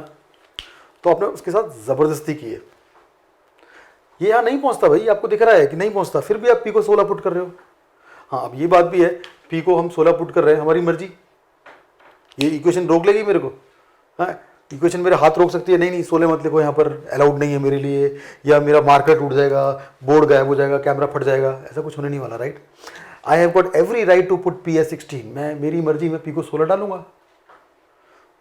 तो आपने उसके साथ ज़बरदस्ती की है। ये यहाँ नहीं पहुँचता भाई, आपको दिख रहा है कि नहीं पहुँचता, फिर भी आप पी को 16 पुट कर रहे हो। हाँ, अब ये बात भी है, पी को हम 16 पुट कर रहे हैं, हमारी मर्जी, ये इक्वेशन रोक लेगी मेरे को। हाँ, इक्वेशन मेरे हाथ रोक सकती है, नहीं नहीं 16 मत लिखो, यहाँ पर अलाउड नहीं है मेरे लिए, या मेरा मार्कर टूट जाएगा, बोर्ड गायब हो जाएगा, कैमरा फट जाएगा, ऐसा कुछ होने नहीं वाला, right. I have got every right to put p as 16, मैं मेरी मर्जी में पी को 16 डालूंगा।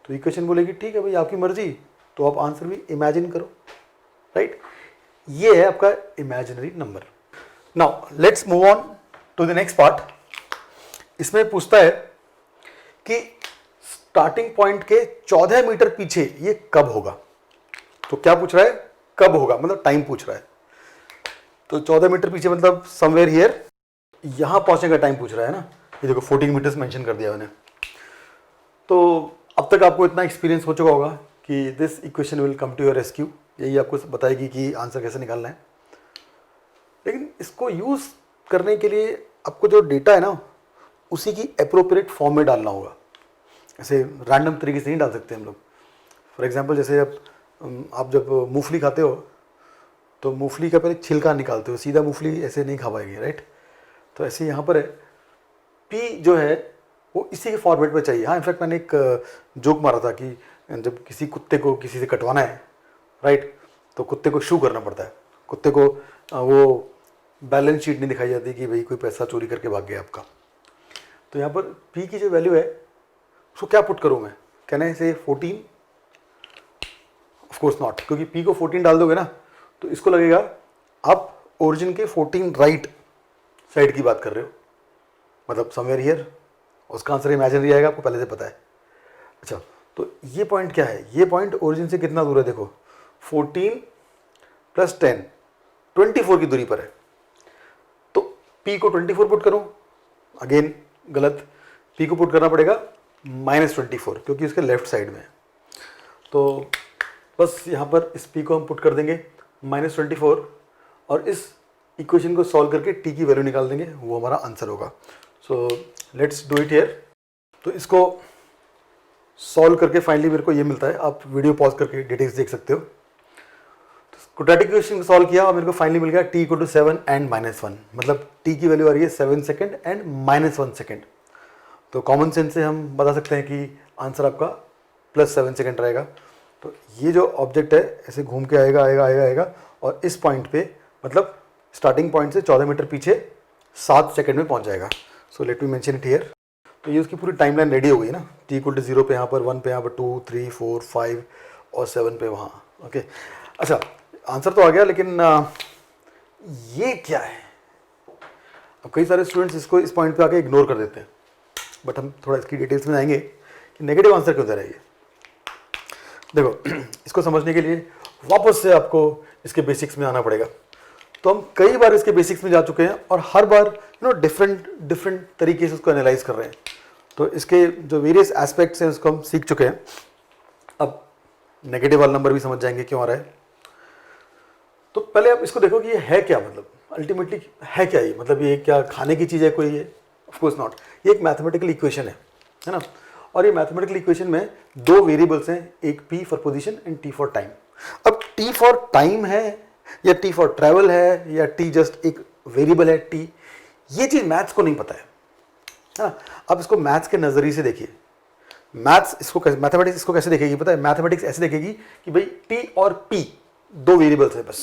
तो इक्वेशन बोलेगी ठीक है भाई आपकी मर्जी, तो आप आंसर भी इमेजिन करो, राइट। ये है आपका imaginary number. Now let's move on to the next part. इसमें पूछता है कि स्टार्टिंग पॉइंट के 14 मीटर पीछे ये कब होगा। तो क्या पूछ रहा है, कब होगा, मतलब टाइम पूछ रहा है। तो 14 मीटर पीछे मतलब समवेयर हियर, यहां पहुंचने का टाइम पूछ रहा है ना। ये देखो 14 मीटर्स मेंशन कर दिया मैंने। तो अब तक आपको इतना एक्सपीरियंस हो चुका होगा कि this equation will come to your rescue, यही आपको बताएगी कि आंसर कैसे निकालना है। लेकिन इसको यूज़ करने के लिए आपको जो डेटा है ना, उसी की अप्रोप्रिएट फॉर्म में डालना होगा। ऐसे रैंडम तरीके से नहीं डाल सकते हम लोग। फॉर एग्जांपल जैसे आप जब मूंगफली खाते हो तो मूंगफली का पहले छिलका निकालते हो, सीधा मूंगफली ऐसे नहीं खा पाएंगे, राइट। तो ऐसे यहाँ पर है, पी जो है वो इसी के फॉर्मेट में चाहिए। हाँ, इनफैक्ट मैंने एक जोक मारा था कि जब किसी कुत्ते को किसी से कटवाना है, राइट, तो कुत्ते को शू करना पड़ता है। कुत्ते को वो बैलेंस शीट नहीं दिखाई जाती कि भाई कोई पैसा चोरी करके भाग गया आपका। तो यहाँ पर पी की जो वैल्यू है उसको क्या पुट करूँ मैं, कैन आई से 14? ऑफ कोर्स नॉट, क्योंकि पी को 14 डाल दोगे ना तो इसको लगेगा आप ओरिजिन के 14 राइट साइड की बात कर रहे हो, मतलब समवेयर हियर। उसका आंसर इमेजिनरी आएगा, आपको पहले से पता है। अच्छा, तो ये पॉइंट क्या है, ये पॉइंट ओरिजिन से कितना दूर है, देखो 14 प्लस 10 24 की दूरी पर है। तो पी को 24 पुट करूं, अगेन गलत, पी को पुट करना पड़ेगा -24, क्योंकि उसके लेफ्ट साइड में है। तो बस यहाँ पर इस पी को हम पुट कर देंगे -24, और इस इक्वेशन को सॉल्व करके टी की वैल्यू निकाल देंगे, वो हमारा आंसर होगा। So let's do it here. तो इसको सॉल्व करके फाइनली मेरे को ये मिलता है, आप वीडियो पॉज करके डिटेल्स देख सकते हो। क्वाड्रेटिक इक्वेशन को सॉल्व किया और मेरे को फाइनली मिल गया t = 7 एंड -1, मतलब t की वैल्यू आ रही है 7 सेकेंड एंड -1 सेकेंड। तो कॉमन सेंस से हम बता सकते हैं कि आंसर आपका +7 सेकेंड रहेगा। तो ये जो ऑब्जेक्ट है ऐसे घूम के आएगा आएगा आएगा आएगा, और इस पॉइंट पे मतलब स्टार्टिंग पॉइंट से 14 मीटर पीछे 7 सेकेंड में पहुंच जाएगा। So let me mention it here. तो ये उसकी पूरी टाइमलाइन रेडी हो गई ना, t = 0 पे यहाँ पर, 1 पे यहाँ पर, 2 3 4 5 और 7 पे वहाँ। ओके, अच्छा आंसर तो आ गया, लेकिन ये क्या है। अब कई सारे स्टूडेंट्स इसको इस पॉइंट पे आके इग्नोर कर देते हैं, बट हम थोड़ा इसकी डिटेल्स में आएंगे कि नेगेटिव आंसर क्यों दे रहा है ये। देखो इसको समझने के लिए वापस से आपको इसके बेसिक्स में आना पड़ेगा। तो हम कई बार इसके बेसिक्स में जा चुके हैं और हर बार डिफरेंट तरीके से उसको एनालाइज कर रहे हैं। तो इसके जो वेरियस एस्पेक्ट्स हैं उसको हम सीख चुके हैं। अब नेगेटिव वाला नंबर भी समझ जाएंगे क्यों आ रहा है। तो पहले आप इसको देखो कि ये है क्या, मतलब अल्टीमेटली है क्या ये, मतलब ये क्या खाने की चीज़ है कोई ये? Of course not. ये एक मैथमेटिकल इक्वेशन है ना। और ये मैथमेटिकल इक्वेशन में 2 वेरिएबल्स हैं, एक p for position and t for time. अब t फॉर टाइम है या t फॉर ट्रैवल है या t जस्ट एक वेरिएबल है t, ये चीज़ मैथ्स को नहीं पता है ना। अब इसको मैथ्स के नज़रिए से देखिए। मैथ्स इसको मैथमेटिक्स इसको कैसे देखेगी पता है? मैथमेटिक्स ऐसे देखेगी कि भाई t और p 2 वेरिएबल्स है बस।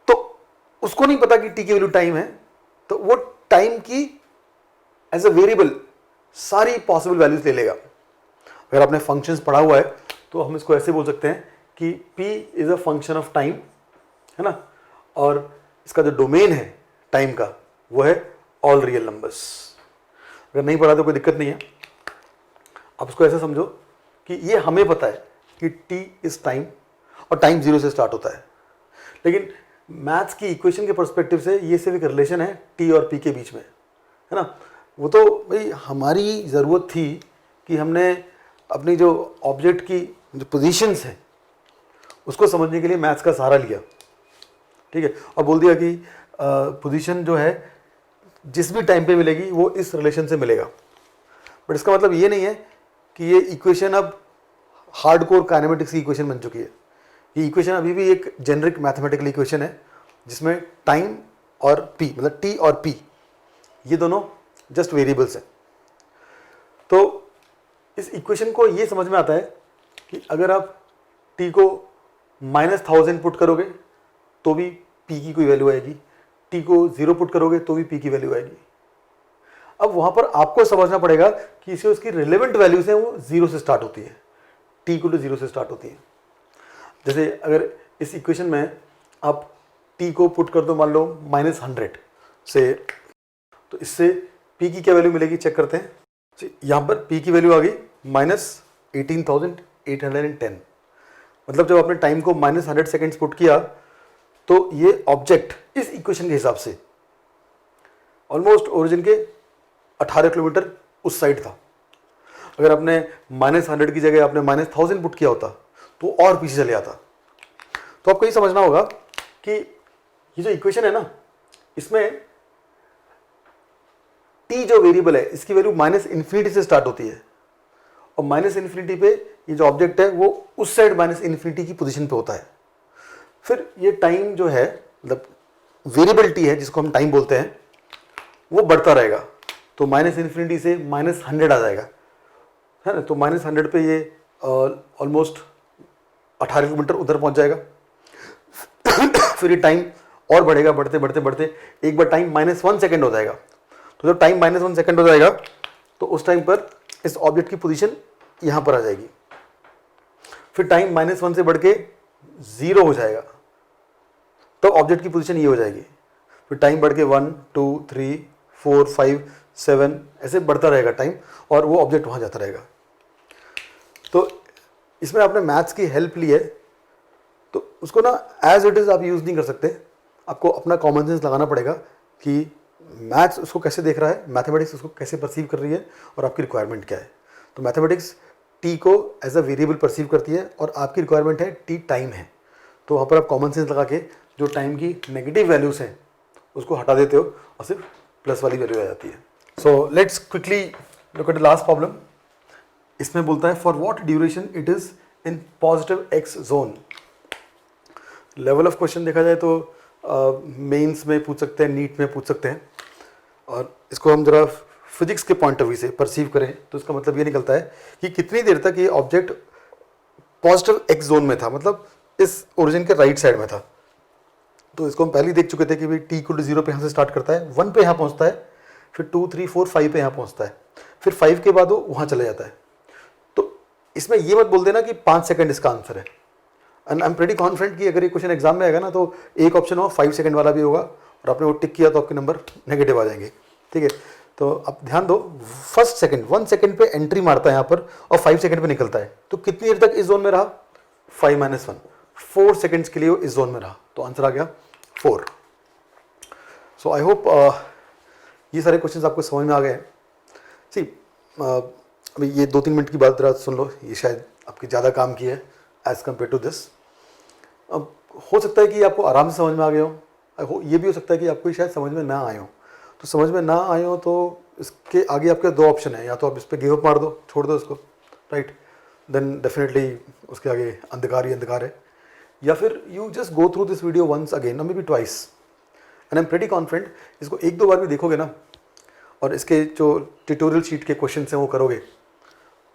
तो उसको नहीं पता कि t की वैल्यू टाइम है, तो वो टाइम की एज अ वेरिएबल सारी पॉसिबल वैल्यूज ले लेगा। अगर आपने फंक्शंस पढ़ा हुआ है तो हम इसको ऐसे बोल सकते हैं कि p is a function of time, है ना, और इसका जो डोमेन है टाइम का वो है ऑल रियल नंबर्स। अगर नहीं पढ़ा तो कोई दिक्कत नहीं है, आप इसको ऐसे समझो कि ये हमें पता है कि t इज टाइम और टाइम 0 से स्टार्ट होता है, लेकिन मैथ्स की इक्वेशन के पर्सपेक्टिव से ये सिर्फ एक रिलेशन है t और p के बीच में, है ना। वो तो भाई हमारी ज़रूरत थी कि हमने अपनी जो ऑब्जेक्ट की जो पोजीशंस है उसको समझने के लिए मैथ्स का सहारा लिया, ठीक है, और बोल दिया कि पोजीशन जो है जिस भी टाइम पे मिलेगी वो इस रिलेशन से मिलेगा। बट इसका मतलब ये नहीं है कि ये इक्वेशन अब हार्डकोर काइनेमेटिक्स की इक्वेशन बन चुकी है। ये इक्वेशन अभी भी एक जेनरिक मैथमेटिकल इक्वेशन है जिसमें टाइम और पी, मतलब टी और पी, ये दोनों जस्ट वेरिएबल्स हैं। तो इस इक्वेशन को ये समझ में आता है कि अगर आप टी को -1000 पुट करोगे तो भी पी की कोई वैल्यू आएगी, टी को 0 पुट करोगे तो भी पी की वैल्यू आएगी। अब वहां पर आपको समझना पड़ेगा कि इसे उसकी रिलेवेंट वैल्यूज हैं वो 0 से स्टार्ट होती है, टी को 0 से स्टार्ट होती है। जैसे अगर इस इक्वेशन में आप टी को पुट कर दो मान लो -100 से, तो इससे पी की क्या वैल्यू मिलेगी चेक करते हैं। यहां पर पी की वैल्यू आ गई -18,810। मतलब जब आपने टाइम को -100 सेकेंड्स पुट किया तो ये ऑब्जेक्ट इस इक्वेशन के हिसाब से ऑलमोस्ट ओरिजिन के 18 किलोमीटर उस साइड था। अगर आपने -100 की जगह आपने -1000 पुट किया होता तो और पीछे चले आता। तो आपको ये समझना होगा कि ये जो इक्वेशन है ना, इसमें टी जो वेरिएबल है इसकी वैल्यू -∞ से स्टार्ट होती है और -∞ पे ये जो ऑब्जेक्ट है वो उस साइड -∞ की पोजीशन पे होता है। फिर ये टाइम जो है, मतलब वेरिएबल टी है जिसको हम टाइम बोलते हैं, वो बढ़ता रहेगा। तो -∞ से -100 आ जाएगा, है ना। तो -100 पे ये ऑलमोस्ट 18 किलोमीटर उधर पहुंच जाएगा। फिर ये टाइम और बढ़ेगा, बढ़ते बढ़ते बढ़ते एक बार टाइम -1 सेकेंड हो जाएगा। तो जब टाइम -1 सेकेंड हो जाएगा तो उस टाइम पर इस ऑब्जेक्ट की पोजीशन यहां पर आ जाएगी। फिर टाइम -1 से बढ़ के 0 हो जाएगा, तो ऑब्जेक्ट की पोजीशन ये हो जाएगी। फिर टाइम बढ़ के 1 2 3 4 5 7 ऐसे बढ़ता रहेगा टाइम, और वो ऑब्जेक्ट वहां जाता रहेगा। तो इसमें आपने मैथ्स की हेल्प ली है, तो उसको ना एज इट इज़ आप यूज़ नहीं कर सकते। आपको अपना कॉमन सेंस लगाना पड़ेगा कि मैथ्स उसको कैसे देख रहा है, मैथमेटिक्स उसको कैसे परसीव कर रही है, और आपकी रिक्वायरमेंट क्या है। तो मैथमेटिक्स टी को एज अ वेरिएबल परसीव करती है और आपकी रिक्वायरमेंट है टी टाइम है। तो वहाँ पर आप कॉमन सेंस लगा के जो टाइम की नेगेटिव वैल्यूज़ हैं उसको हटा देते हो और सिर्फ प्लस वाली वैल्यू आ जाती है। So let's quickly look at the last problem. इसमें बोलता है for what duration it is in positive x zone. Level of question देखा जाए तो मेंस में पूछ सकते हैं, नीट में पूछ सकते हैं, और इसको हम जरा फिजिक्स के पॉइंट ऑफ व्यू से परसीव करें तो इसका मतलब ये निकलता है कि कितनी देर तक ये ऑब्जेक्ट पॉजिटिव एक्स जोन में था, मतलब इस ओरिजिन के राइट साइड में था। तो इसको हम पहले ही देख चुके थे कि भाई टी इक्वल टू 0 पे यहाँ से स्टार्ट करता है, 1 पे यहाँ पहुँचता है, फिर 2 3 4 5 पे यहाँ पहुँचता है, फिर 5 के बाद वो वहाँ चला जाता है। तो इसमें ये मत बोल देना कि 5 सेकंड इसका आंसर है। And I am pretty confident कि अगर ये क्वेश्चन एग्जाम में आएगा ना तो एक ऑप्शन हो 5 सेकंड वाला भी होगा, और आपने वो टिक किया तो आपके नंबर नेगेटिव आ जाएंगे। ठीक है, तो अब ध्यान दो, फर्स्ट सेकंड 1 सेकंड पे एंट्री मारता है यहाँ पर और 5 सेकंड पे निकलता है। तो कितनी देर तक इस जोन में रहा? 5 - 1, 4 सेकंड्स के लिए वो इस जोन में रहा। तो आंसर आ गया 4। सो आई होप ये सारे क्वेश्चंस आपको समझ में आ गए हैं। सी अभी ये 2-3 मिनट की बात जरा सुन लो, ये शायद आपकी ज़्यादा काम की है एज कम्पेयर टू दिस। अब हो सकता है कि आपको आराम से समझ में आ गए हो, ये भी हो सकता है कि आपको शायद समझ में ना आए हो। तो समझ में ना आए हो तो इसके आगे आपके 2 ऑप्शन है, या तो आप इस पर गिव अप मार दो, छोड़ दो इसको, राइट, देन डेफिनेटली उसके आगे अंधकार ही अंधकार है, या फिर you just go through this video once again, maybe twice, and I am pretty confident इसको 1-2 बार भी देखोगे ना, और इसके जो ट्यूटोरियल शीट के क्वेश्चन हैं वो करोगे,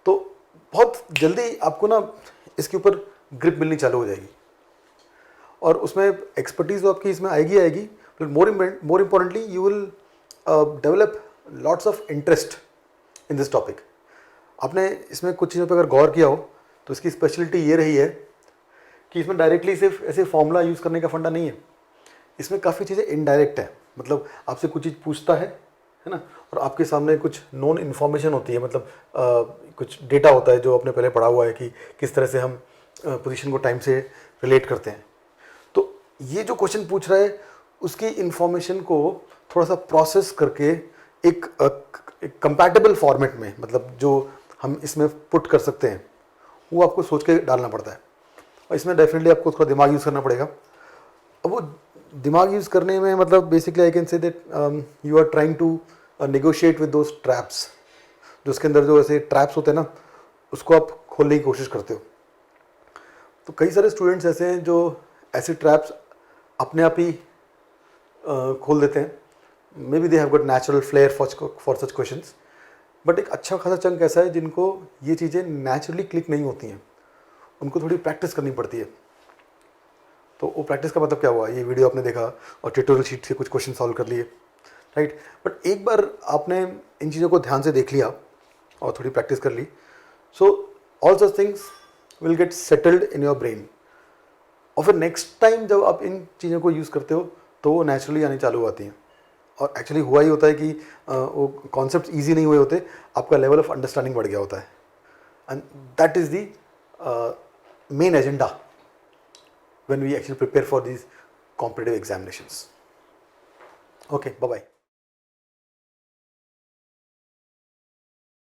तो बहुत जल्दी आपको ना इसके ऊपर ग्रिप मिलनी चालू हो जाएगी, और उसमें एक्सपर्टीज तो आपकी इसमें आएगी, but more importantly you will develop lots of interest in this topic. आपने इसमें कुछ चीज़ों पर अगर गौर किया हो तो इसकी स्पेशलिटी ये रही है कि इसमें डायरेक्टली सिर्फ ऐसे फॉर्मूला यूज़ करने का फंडा नहीं है, इसमें काफ़ी चीज़ें इनडायरेक्ट है। मतलब आपसे कुछ चीज़ पूछता है ना, और आपके सामने कुछ नॉन इन्फॉर्मेशन होती है, मतलब कुछ डेटा होता है जो आपने पहले पढ़ा हुआ है कि किस तरह से हम पोजीशन को टाइम से रिलेट करते हैं। तो ये जो क्वेश्चन पूछ रहा है उसकी इन्फॉर्मेशन को थोड़ा सा प्रोसेस करके एक कंपैटिबल फॉर्मेट में, मतलब जो हम इसमें पुट कर सकते हैं, वो आपको सोच के डालना पड़ता है, और इसमें डेफिनेटली आपको थोड़ा दिमाग यूज़ करना पड़ेगा। अब वो दिमाग यूज़ करने में मतलब basically I can say that you are trying to negotiate with those traps जो उसके अंदर जो ऐसे ट्रैप्स होते हैं ना, उसको आप खोलने की कोशिश करते हो। तो कई सारे स्टूडेंट्स ऐसे हैं जो ऐसे ट्रैप्स अपने आप ही खोल देते हैं। May be they have got natural flare for such questions, but एक अच्छा खासा चंक ऐसा है जिनको ये चीज़ें नेचुरली क्लिक नहीं होती हैं, उनको थोड़ी प्रैक्टिस करनी पड़ती है। तो वो प्रैक्टिस का मतलब क्या हुआ, ये वीडियो आपने देखा और ट्यूटोरियल शीट से कुछ क्वेश्चन सॉल्व कर लिए, राइट। बट एक बार आपने इन चीज़ों को ध्यान से देख लिया और थोड़ी प्रैक्टिस कर ली, so all such things will get settled in your brain. और फिर नेक्स्ट टाइम जब आप इन चीज़ों को यूज़ करते हो तो वो नेचुरली आनी चालू हो आती हैं। और एक्चुअली हुआ ही होता है कि वो कॉन्सेप्ट ईजी नहीं हुए होते, आपका लेवल ऑफ अंडरस्टैंडिंग बढ़ गया होता है। And that is the main agenda when we actually prepare for these competitive examinations. Okay, bye-bye.